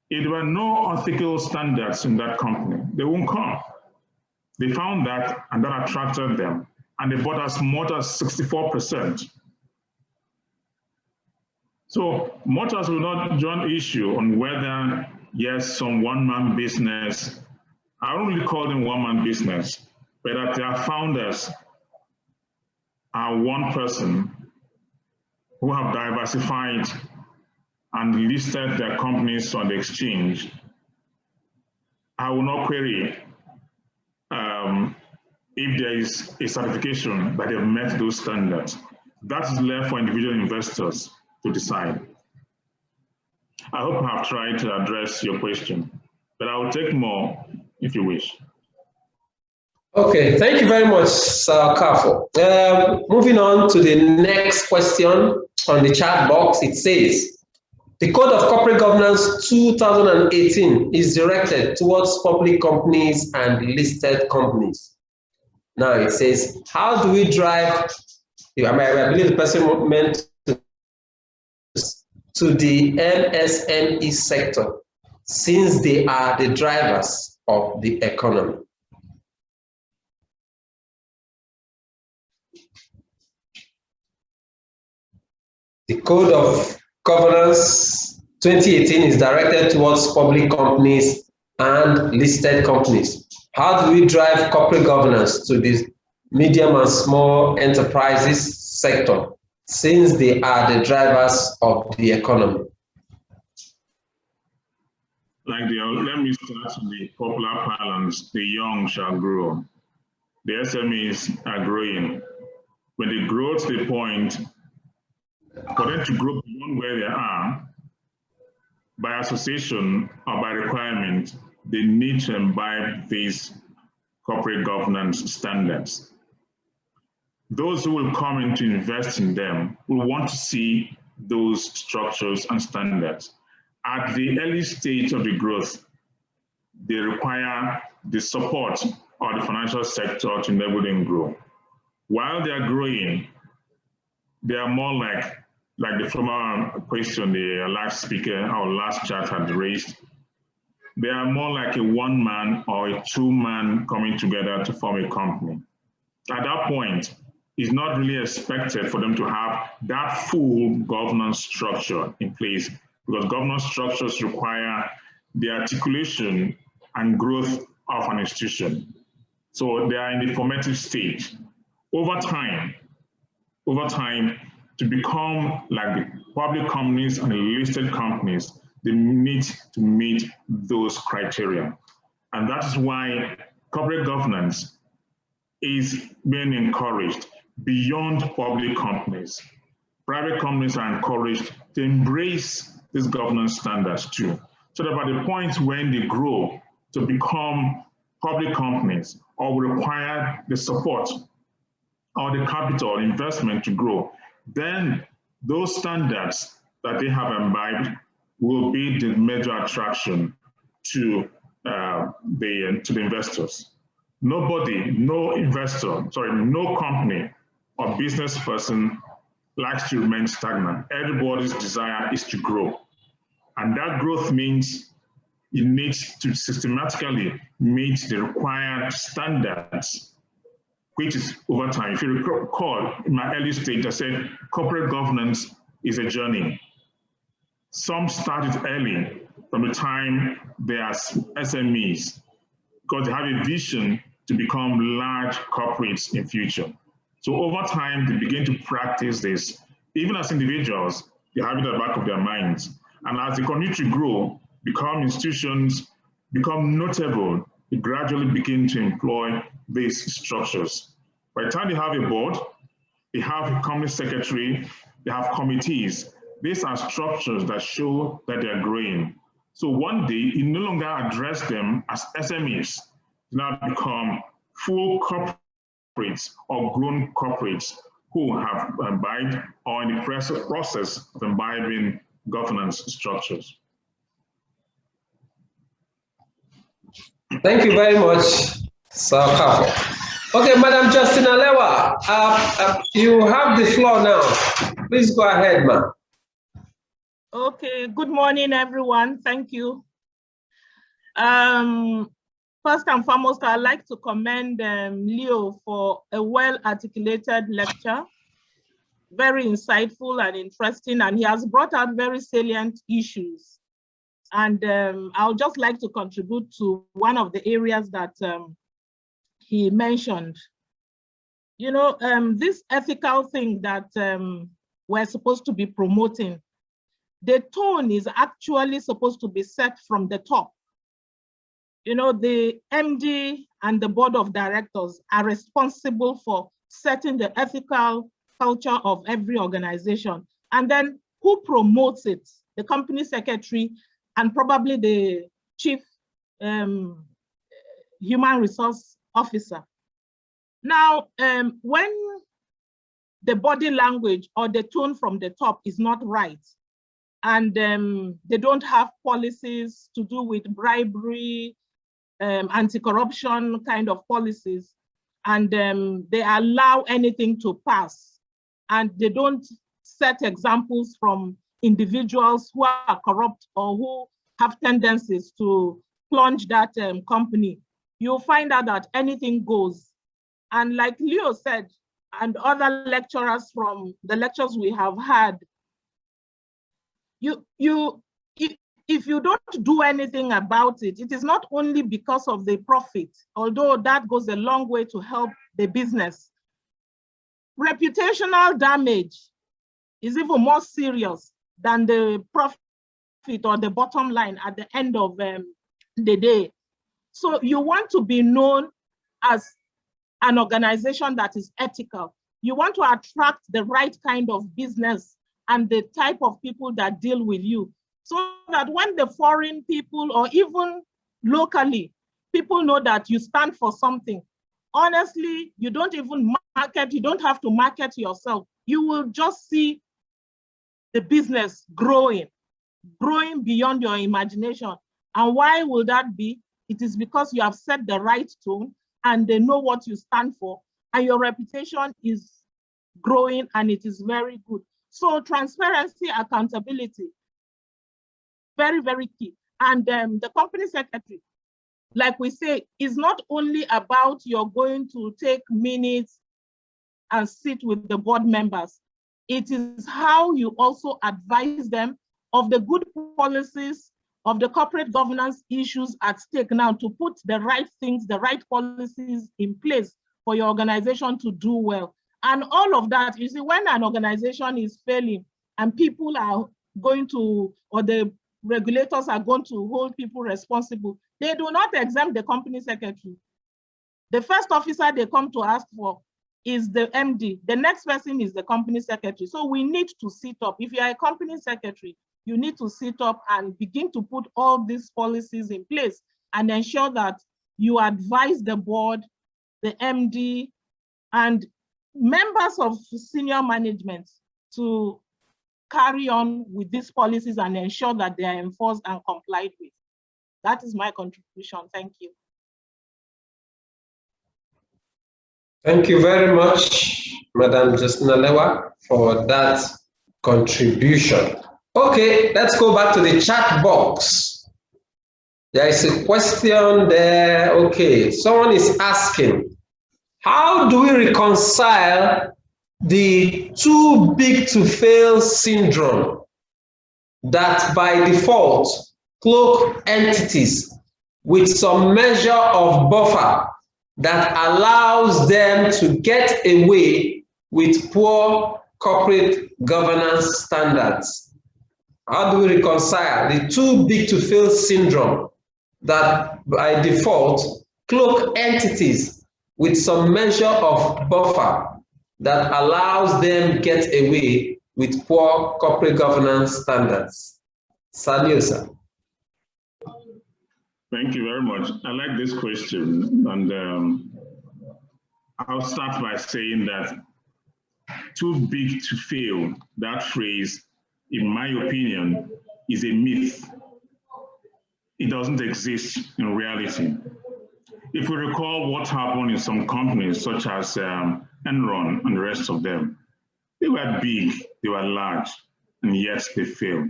Speaker 1: If there were no ethical standards in that company, they won't come. They found that, and that attracted them, and they bought as much as 64%. So much as we not join issue on whether, yes, some one-man business, I don't really call them one-man business, but that their founders are one person who have diversified and listed their companies on the exchange, I will not query if there is a certification that they've met those standards. That is left for individual investors to decide. I hope I have tried to address your question, but I will take more if you wish.
Speaker 2: Okay, thank you very much, Sir Okafor. Moving on to the next question on the chat box, it says, the Code of Corporate Governance 2018 is directed towards public companies and listed companies. Now it says, how do we drive, I believe the person meant to the MSME sector, since they are the drivers of the economy? The Code of Governance 2018 is directed towards public companies and listed companies. How do we drive corporate governance to the medium and small enterprises sector, since they are the drivers of the economy?
Speaker 1: Like let me start with the popular parlance, the young shall grow. The SMEs are growing. When they grow to the point, for them to grow beyond where they are, by association or by requirement, they need to imbibe these corporate governance standards. Those who will come in to invest in them will want to see those structures and standards. At the early stage of the growth, they require the support of the financial sector to enable them grow. While they are growing, they are more like the former question the last speaker, our last chat had raised, they are more like a one-man or a two-man coming together to form a company. At that point, it's not really expected for them to have that full governance structure in place, because governance structures require the articulation and growth of an institution. So they are in the formative stage. Over time, to become like the public companies and the listed companies, they need to meet those criteria. And that is why corporate governance is being encouraged beyond public companies. Private companies are encouraged to embrace these governance standards too, so that by the point when they grow to become public companies or will require the support or the capital investment to grow, then those standards that they have imbibed will be the major attraction to the investors. Nobody, no investor, no company or business person likes to remain stagnant. Everybody's desire is to grow. And that growth means it needs to systematically meet the required standards, which is over time. If you recall, in my early stage, I said corporate governance is a journey. Some started early from the time they are SMEs, because they have a vision to become large corporates in future. So over time, they begin to practice this. Even as individuals, they have it at the back of their minds. And as they continue to grow, become institutions, become notable, they gradually begin to employ these structures. By the time they have a board, they have a company secretary, they have committees. These are structures that show that they're growing. So one day, you no longer address them as SMEs, they now become full corporates or grown corporates who have imbibed or in the process of imbibing governance structures.
Speaker 2: Thank you very much, Sir Okafor. Okay, Madam Justina Lewa, you have the floor now. Please go ahead, ma'am.
Speaker 3: Okay, good morning, everyone. Thank you. First and foremost, I'd like to commend Leo for a well-articulated lecture, very insightful and interesting, and he has brought out very salient issues. And I would just like to contribute to one of the areas that he mentioned. You know, this ethical thing that we're supposed to be promoting, the tone is actually supposed to be set from the top. You know, the MD and the board of directors are responsible for setting the ethical culture of every organization. And then who promotes it? The company secretary and probably the chief human resource officer. Now, when the body language or the tone from the top is not right, and they don't have policies to do with bribery, anti-corruption kind of policies, and they allow anything to pass, and they don't set examples from individuals who are corrupt or who have tendencies to plunge that company, you'll find out that anything goes. And like Leo said, and other lecturers from the lectures we have had, if you don't do anything about it, it is not only because of the profit, although that goes a long way to help the business. Reputational damage is even more serious than the profit or the bottom line at the end of the day. So you want to be known as an organization that is ethical. You want to attract the right kind of business and the type of people that deal with you, so that when the foreign people or even locally, people know that you stand for something. Honestly, you don't even market, you don't have to market yourself. You will just see the business growing beyond your imagination. And why will that be? It is because you have set the right tone and they know what you stand for, and your reputation is growing and it is very good. So transparency, accountability, very, very key. And the company secretary, like we say, is not only about you're going to take minutes and sit with the board members. It is how you also advise them of the good policies, of the corporate governance issues at stake now, to put the right things, the right policies in place for your organization to do well. And all of that, you see, when an organization is failing and people are going to, or the regulators are going to hold people responsible, they do not exempt the company secretary. The first officer they come to ask for is the MD. The next person is the company secretary. So we need to sit up. If you are a company secretary, you need to sit up and begin to put all these policies in place and ensure that you advise the board, the MD, and members of senior management to carry on with these policies and ensure that they are enforced and complied with. That is my contribution. Thank you.
Speaker 2: Thank you very much, Madam Justina Lewa, for that contribution. Okay, let's go back to the chat box. There is a question there. Okay, someone is asking, how do we reconcile the too big to fail syndrome that by default cloak entities with some measure of buffer that allows them to get away with poor corporate governance standards? How do we reconcile the too big to fail syndrome that by default cloak entities with some measure of buffer that allows them get away with poor corporate governance standards? Saliosa.
Speaker 1: Thank you very much. I like this question, and I'll start by saying that too big to fail, that phrase, in my opinion, is a myth. It doesn't exist in reality. If we recall what happened in some companies, such as Enron and the rest of them, they were big, they were large, and yet they failed.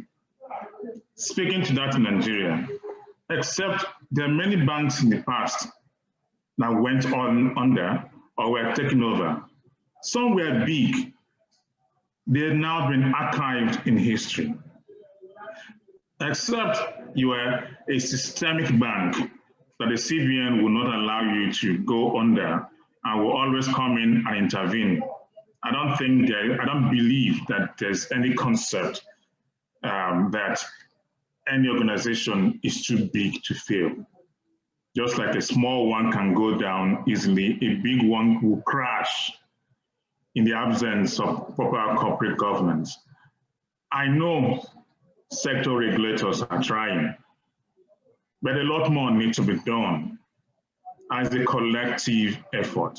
Speaker 1: Speaking to that in Nigeria, except there are many banks in the past that went on under or were taken over. Some were big. They have now been archived in history. Except you are a systemic bank that the CBN will not allow you to go under and will always come in and intervene. I don't believe that there's any concept that any organization is too big to fail. Just like a small one can go down easily, a big one will crash in the absence of proper corporate governance. I know sector regulators are trying, but a lot more needs to be done as a collective effort.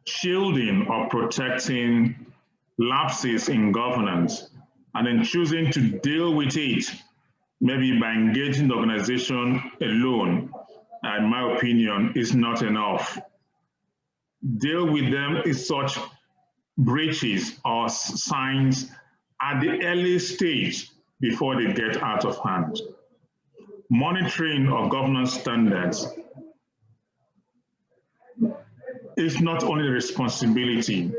Speaker 1: Shielding or protecting lapses in governance and then choosing to deal with it, maybe by engaging the organization alone, in my opinion, is not enough. Deal with them in such breaches or signs at the early stage before they get out of hand. Monitoring of governance standards is not only the responsibility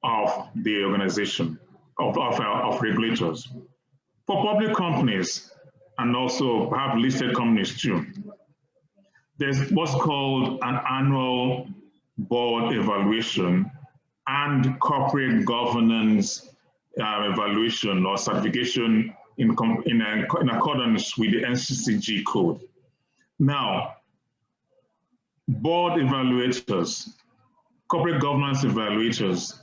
Speaker 1: of the organization, of regulators. For public companies, and also perhaps listed companies too, there's what's called an annual board evaluation and corporate governance evaluation or certification in accordance with the NCCG code. Now, board evaluators, corporate governance evaluators,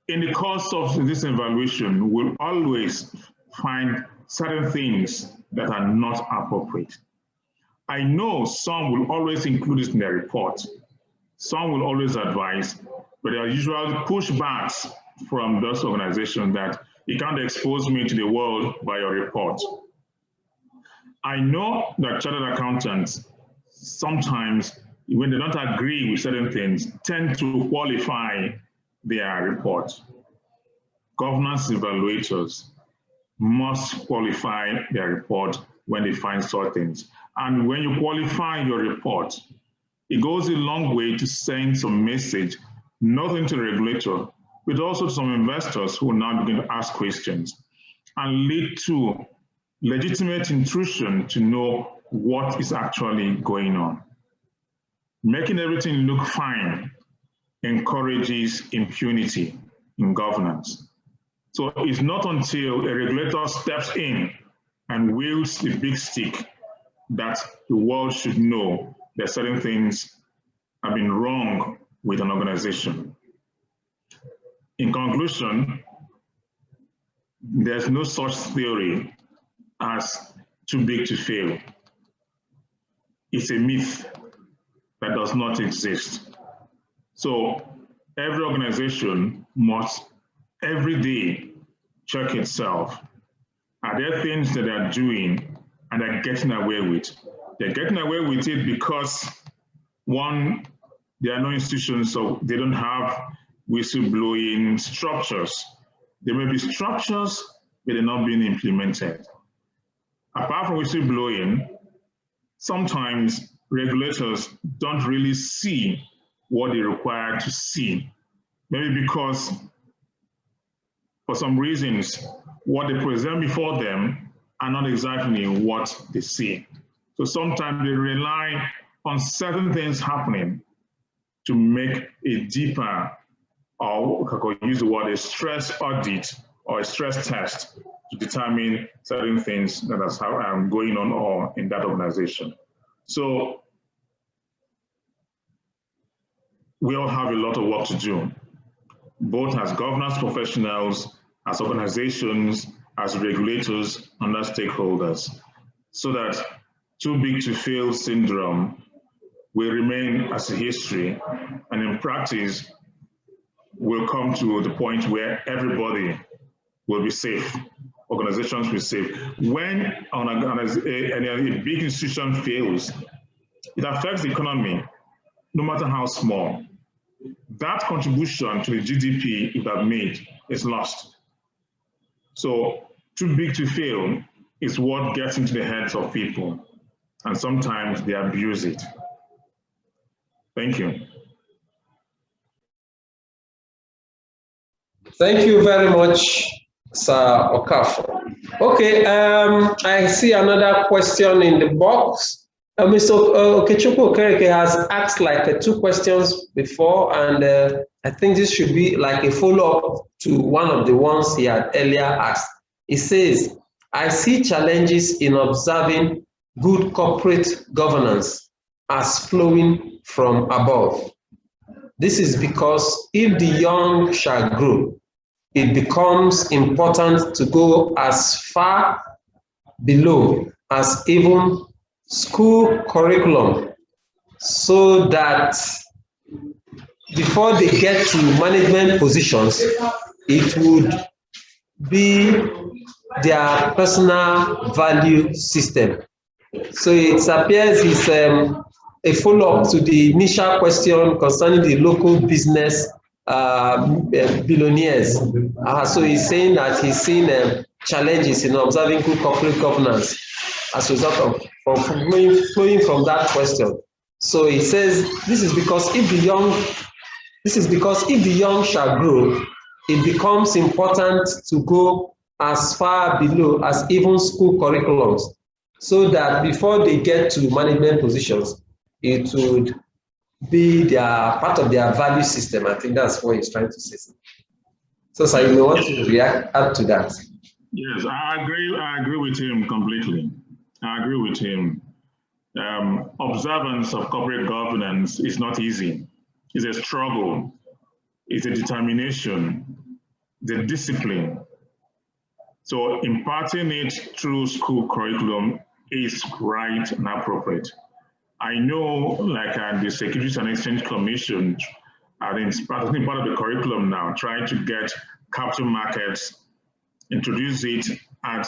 Speaker 1: in the course of this evaluation will always find certain things that are not appropriate. I know some will always include it in their report. Some will always advise, but there are usually pushbacks from those organizations that you can't expose me to the world by your report. I know that chartered accountants sometimes, when they don't agree with certain things, tend to qualify their report. Governance evaluators must qualify their report when they find certain things. And when you qualify your report, it goes a long way to send some message, not only to the regulator, but also to some investors who will now begin to ask questions and lead to legitimate intrusion to know what is actually going on. Making everything look fine encourages impunity in governance. So it's not until a regulator steps in and wields the big stick that the world should know that certain things have been wrong with an organization. In conclusion, there's no such theory as too big to fail. It's a myth that does not exist. So every organization must every day check itself. Are there things that they're doing and they're getting away with? They're getting away with it because, one, there are no institutions, so they don't have whistleblowing structures. There may be structures, but they're not being implemented. Apart from whistleblowing, sometimes regulators don't really see what they're required to see. Maybe because, for some reasons, what they present before them are not exactly what they see. So sometimes they rely on certain things happening to make a deeper, or I could use the word, a stress audit or a stress test to determine certain things that are going on or in that organization. So we all have a lot of work to do, both as governance professionals, as organizations, as regulators, and as stakeholders, so that too big to fail syndrome will remain as a history, and in practice will come to the point where everybody will be safe, organizations will be safe. When a big institution fails, it affects the economy, no matter how small. That contribution to the GDP it has made is lost. So too big to fail is what gets into the heads of people, and sometimes they abuse it. Thank you.
Speaker 2: Thank you very much, Sir Okafor. Okay, I see another question in the box. Mr. Okechukwu Okereke has asked like 2 questions before, and I think this should be like a follow-up to one of the ones he had earlier asked. He says, I see challenges in observing good corporate governance as flowing from above. This is because if the young shall grow, it becomes important to go as far below as even school curriculum, so that before they get to management positions, it would be their personal value system. So it appears it's a follow-up to the initial question concerning the local business billionaires. So he's saying that he's seen challenges in observing good corporate governance as a result of flowing from that question. So he says this is because if the young shall grow, it becomes important to go as far below as even school curriculums, so that before they get to management positions, it would be their part of their value system. I think that's what he's trying to say. So, sir, you may want to add to that.
Speaker 1: Yes, I agree with him completely. I agree with him. Observance of corporate governance is not easy. It's a struggle. It's a determination, the discipline. So imparting it through school curriculum is right and appropriate. I know, like the Securities and Exchange Commission, I think part of the curriculum now, trying to get capital markets, introduce it at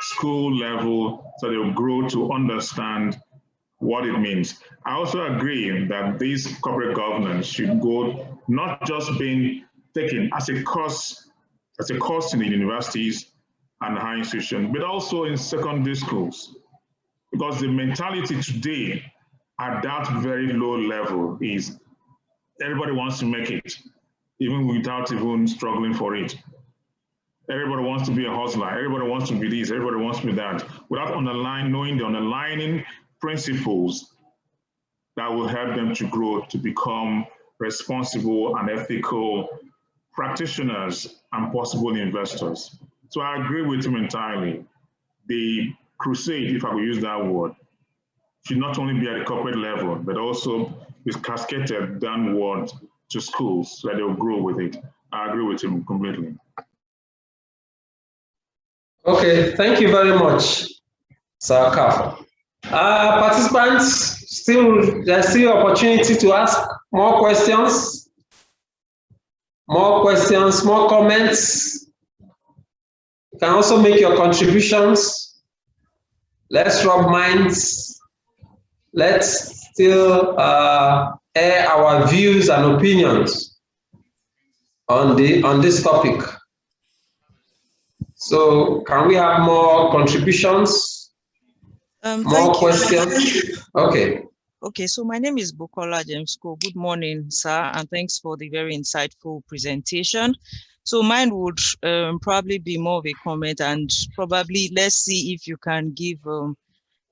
Speaker 1: school level so they'll grow to understand what it means. I also agree that this corporate governance should go not just being taken as a course in the universities and high institutions, but also in secondary schools. Because the mentality today at that very low level is everybody wants to make it, even without even struggling for it. Everybody wants to be a hustler. Everybody wants to be this. Everybody wants to be that, without knowing the underlying principles that will help them to grow to become responsible and ethical practitioners and possible investors. So I agree with him entirely. The crusade, if I could use that word, should not only be at the corporate level, but also is cascaded downward to schools so that they'll grow with it. I agree with him completely.
Speaker 2: Okay, thank you very much, Sir Okafor. Participants, there's still opportunity to ask more questions, more comments. You can also make your contributions. Let's rub minds. Let's still air our views and opinions on this topic. So can we have more contributions? More questions? Okay.
Speaker 4: Okay, so my name is Bukola Jemsko. Good morning, sir, and thanks for the very insightful presentation. So mine would probably be more of a comment, and probably let's see if you can give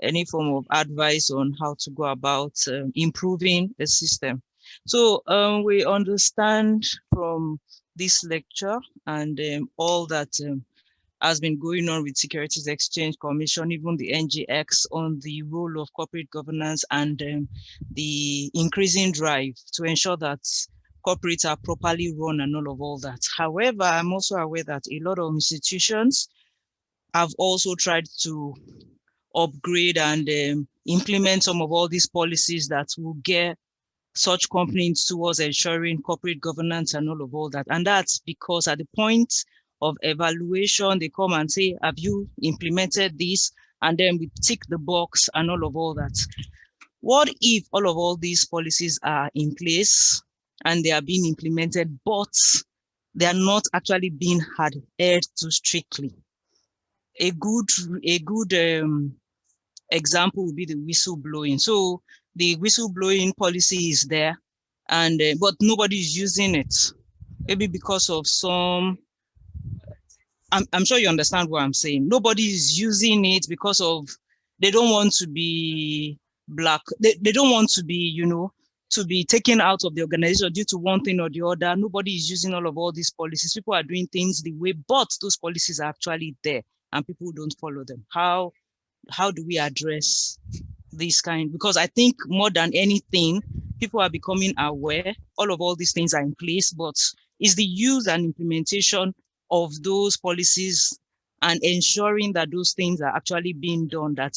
Speaker 4: any form of advice on how to go about improving the system. So we understand from this lecture and all that has been going on with Securities Exchange Commission, even the NGX, on the role of corporate governance and the increasing drive to ensure that corporates are properly run and all that. However, I'm also aware that a lot of institutions have also tried to upgrade and implement some of all these policies that will get such companies towards ensuring corporate governance and all that. And that's because at the point of evaluation, they come and say, have you implemented this? And then we tick the box and all that. What if all these policies are in place and they are being implemented, but they are not actually being adhered to strictly? a good example would be the whistleblowing. So the whistleblowing policy is there, and but nobody is using it. Maybe because of some. I'm sure you understand what I'm saying. Nobody is using it because of they don't want to be black. They don't want to be, you know, to be taken out of the organization due to one thing or the other. Nobody is using all these policies. People are doing things the way, but those policies are actually there and people don't follow them. How do we address this kind? Because I think more than anything, people are becoming aware. All these things are in place, but it's the use and implementation of those policies and ensuring that those things are actually being done that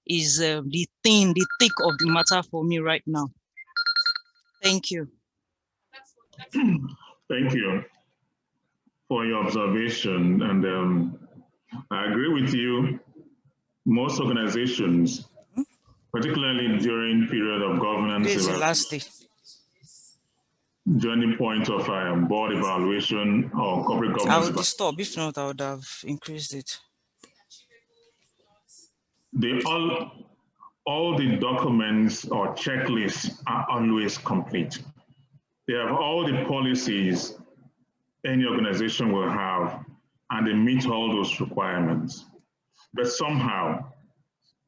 Speaker 4: is the thick of the matter for me right now. Thank you.
Speaker 1: Thank you for your observation. And I agree with you. Most organizations, particularly during period of governance, during the point of board evaluation or corporate governance.
Speaker 4: I would stop. If not, I would have increased it.
Speaker 1: All the documents or checklists are always complete. They have all the policies any organization will have, and they meet all those requirements. But somehow,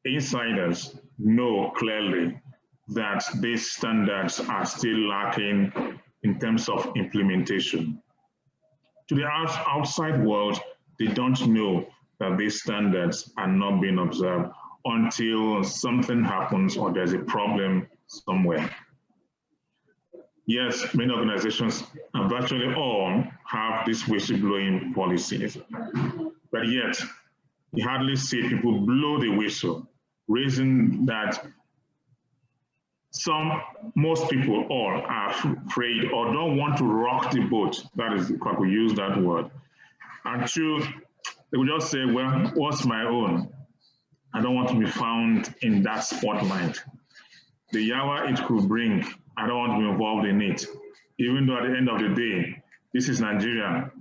Speaker 1: insiders know clearly that these standards are still lacking in terms of implementation. To the outside world, they don't know that these standards are not being observed until something happens or there's a problem somewhere. Yes, many organizations, and virtually all, have these whistleblowing policies, but yet you hardly see people blow the whistle, reason that most people all are afraid or don't want to rock the boat. That is, if I could use that word. And two, they will just say, well, what's my own? I don't want to be found in that spotlight. The yawa it could bring, I don't want to be involved in it. Even though at the end of the day, this is Nigeria.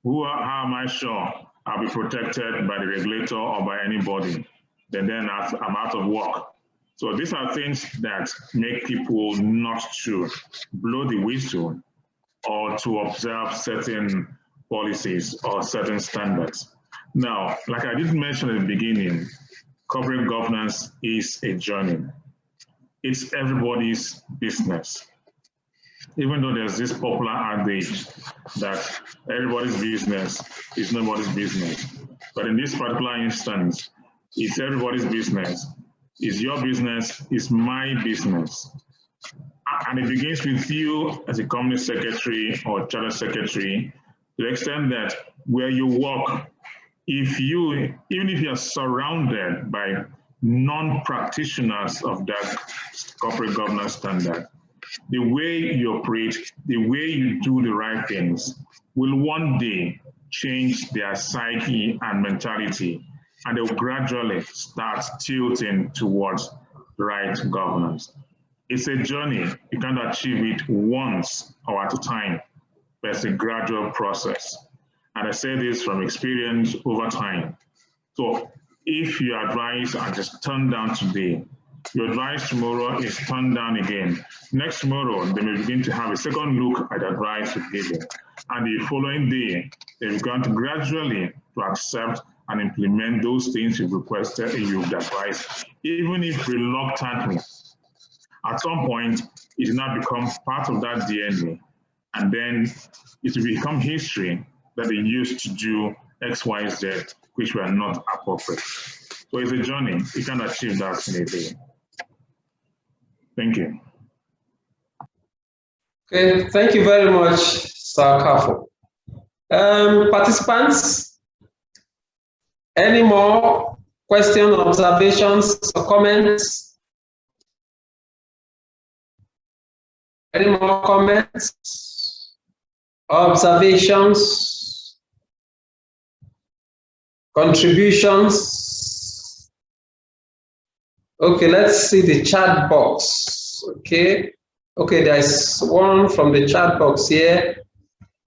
Speaker 1: How am I sure I'll be protected by the regulator or by anybody? Then I'm out of work. So these are things that make people not to blow the whistle or to observe certain policies or certain standards. Now, like I did mention at the beginning, corporate governance is a journey. It's everybody's business. Even though there's this popular adage that everybody's business is nobody's business. But in this particular instance, it's everybody's business. It's your business, it's my business. And it begins with you as a company secretary or charter secretary, to the extent that where you work, even if you're surrounded by non-practitioners of that corporate governance standard, the way you operate, the way you do the right things will one day change their psyche and mentality, and they'll gradually start tilting towards right governance. It's a journey. You can't achieve it once or at a time, but it's a gradual process. And I say this from experience over time. So if your advice are just turned down today, your advice tomorrow is turned down again. Next tomorrow, they may begin to have a second look at the advice you've given. And the following day, they're going to gradually to accept and implement those things you've requested and you've advised, even if reluctantly. At some point, it will now become part of that DNA, and then it will become history that they used to do X, Y, Z, which were not appropriate. So it's a journey. You can achieve that in a day. Thank you.
Speaker 2: Okay, thank you very much, Sir Okafor. Participants, any more questions, observations, or comments? Any more comments, observations, contributions? Okay, let's see the chat box. Okay, there's one from the chat box here.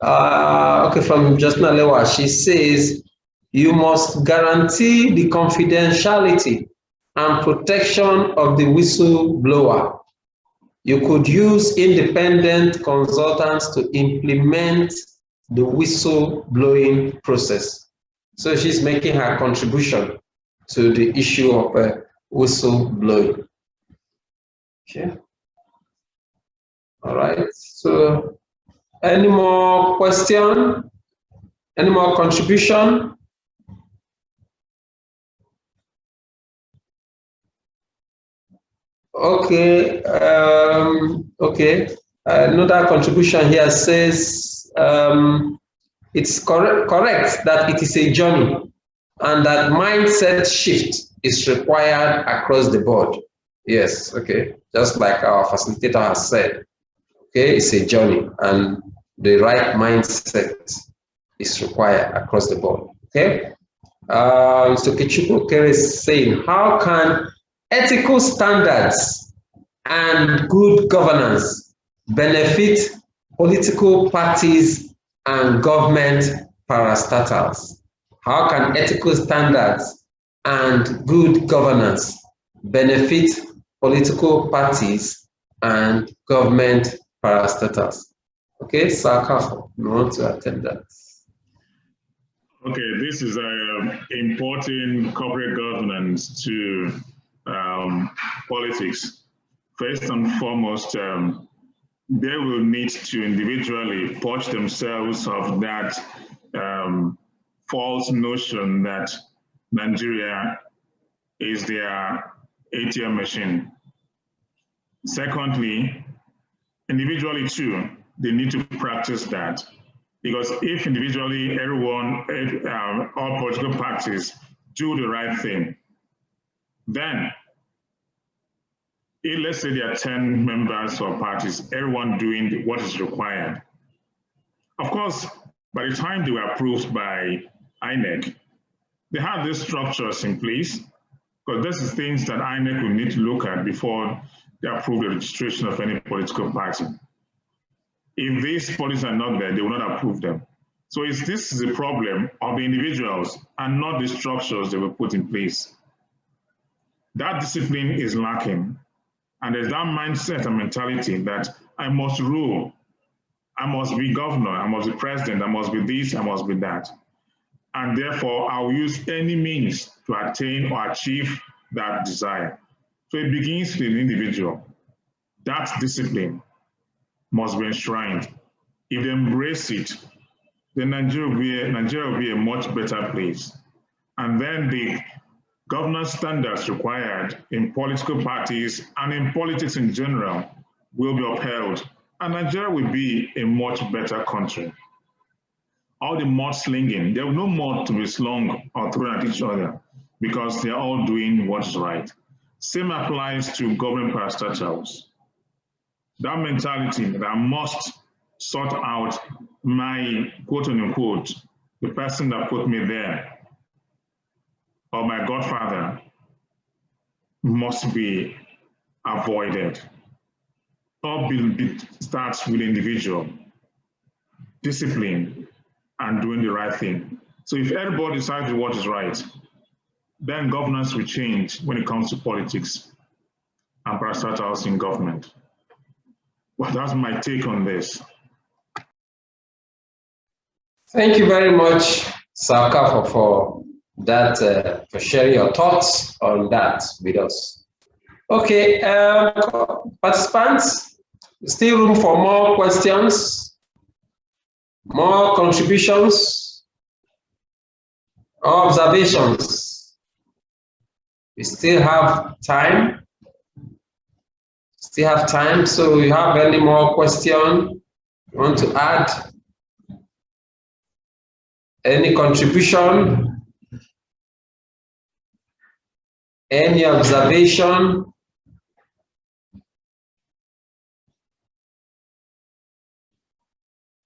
Speaker 2: Okay, from Justina Lewa. She says, you must guarantee the confidentiality and protection of the whistleblower. You could use independent consultants to implement the whistleblowing process. So she's making her contribution to the issue of whistleblowing. Okay. All right. So, any more question? Any more contribution? Okay. Okay. Another contribution here says it's correct that it is a journey and that mindset shift is required across the board. Yes. Okay. Just like our facilitator has said. Okay, it's a journey and the right mindset is required across the board. Okay. So Kichuko Kere is saying, how can ethical standards and good governance benefit political parties and government parastatals? How can ethical standards and good governance benefit political parties and government parastatals? Okay, Okafor, you want to attend that?
Speaker 1: Okay, this is importing corporate governance to politics. First and foremost, they will need to individually purge themselves of that false notion that Nigeria is their ATM machine. Secondly, individually too, they need to practice that. Because if individually everyone, all political parties do the right thing, then let's say there are 10 members or parties, everyone doing what is required. Of course, by the time they were approved by INEC, they have these structures in place, because this is things that INEC will need to look at before they approve the registration of any political party. If these policies are not there, they will not approve them. So this is a problem of the individuals and not the structures they will put in place. That discipline is lacking. And there's that mindset and mentality that I must rule, I must be governor, I must be president, I must be this, I must be that. And therefore, I'll use any means to attain or achieve that desire. So it begins with the individual. That discipline must be enshrined. If they embrace it, then Nigeria will be a much better place. And then the governance standards required in political parties and in politics in general will be upheld. And Nigeria will be a much better country. All the mudslinging, there will no more to be slung or thrown at each other because they're all doing what is right. Same applies to government parastatals. That mentality that I must sort out my quote unquote, the person that put me there, or my godfather, must be avoided. All starts with individual discipline and doing the right thing. So if everybody decides what is right, then governance will change when it comes to politics and parastatals in government. Well, that's my take on this.
Speaker 2: Thank you very much, Okafor, for that, for sharing your thoughts on that with us. Okay, participants, still room for more questions, more contributions, observations. We still have time. Still have time. So, you have any more question you want to add? Any contribution? Any observation?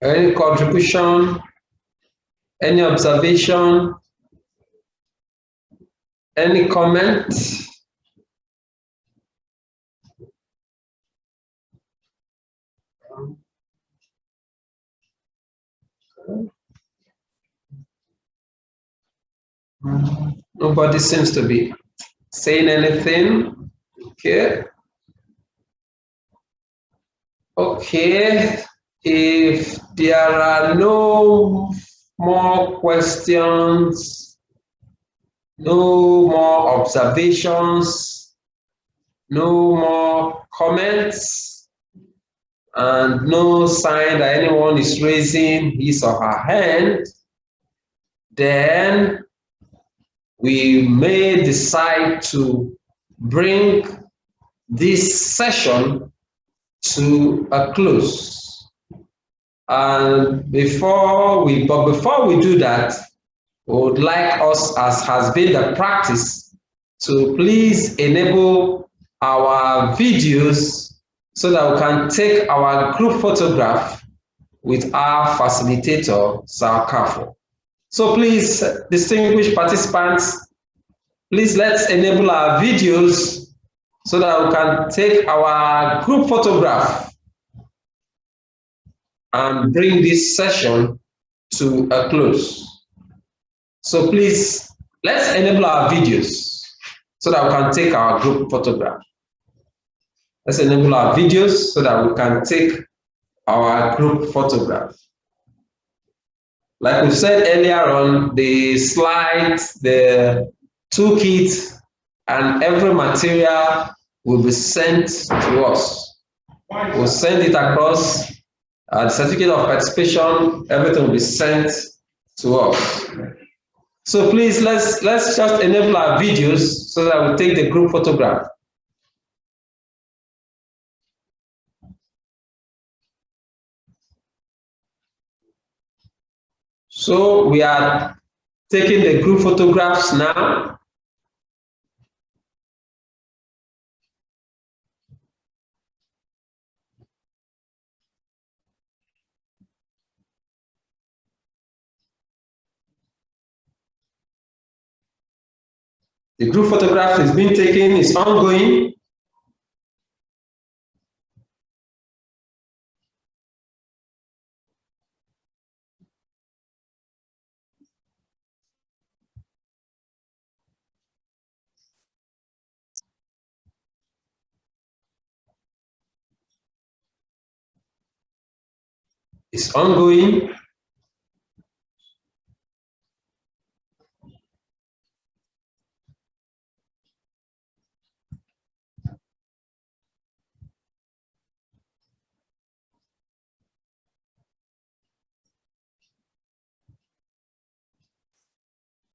Speaker 2: Any contribution? Any observation? Any comment? Nobody seems to be saying anything. Okay. Okay. If there are no more questions, no more observations, no more comments, and no sign that anyone is raising his or her hand, then we may decide to bring this session to a close. And before we do that, we would like us, as has been the practice, to please enable our videos so that we can take our group photograph with our facilitator, Sir Okafor. So please, distinguished participants, please let's enable our videos so that we can take our group photograph and bring this session to a close. So please, let's enable our videos so that we can take our group photograph. Let's enable our videos so that we can take our group photograph. Like we said earlier on, the slides, the toolkit, and every material will be sent to us. We'll send it across. The certificate of participation, everything will be sent to us. So please, let's just enable our videos so that we take the group photograph. So we are taking the group photographs now. The group photograph is being taken, is ongoing. It's ongoing.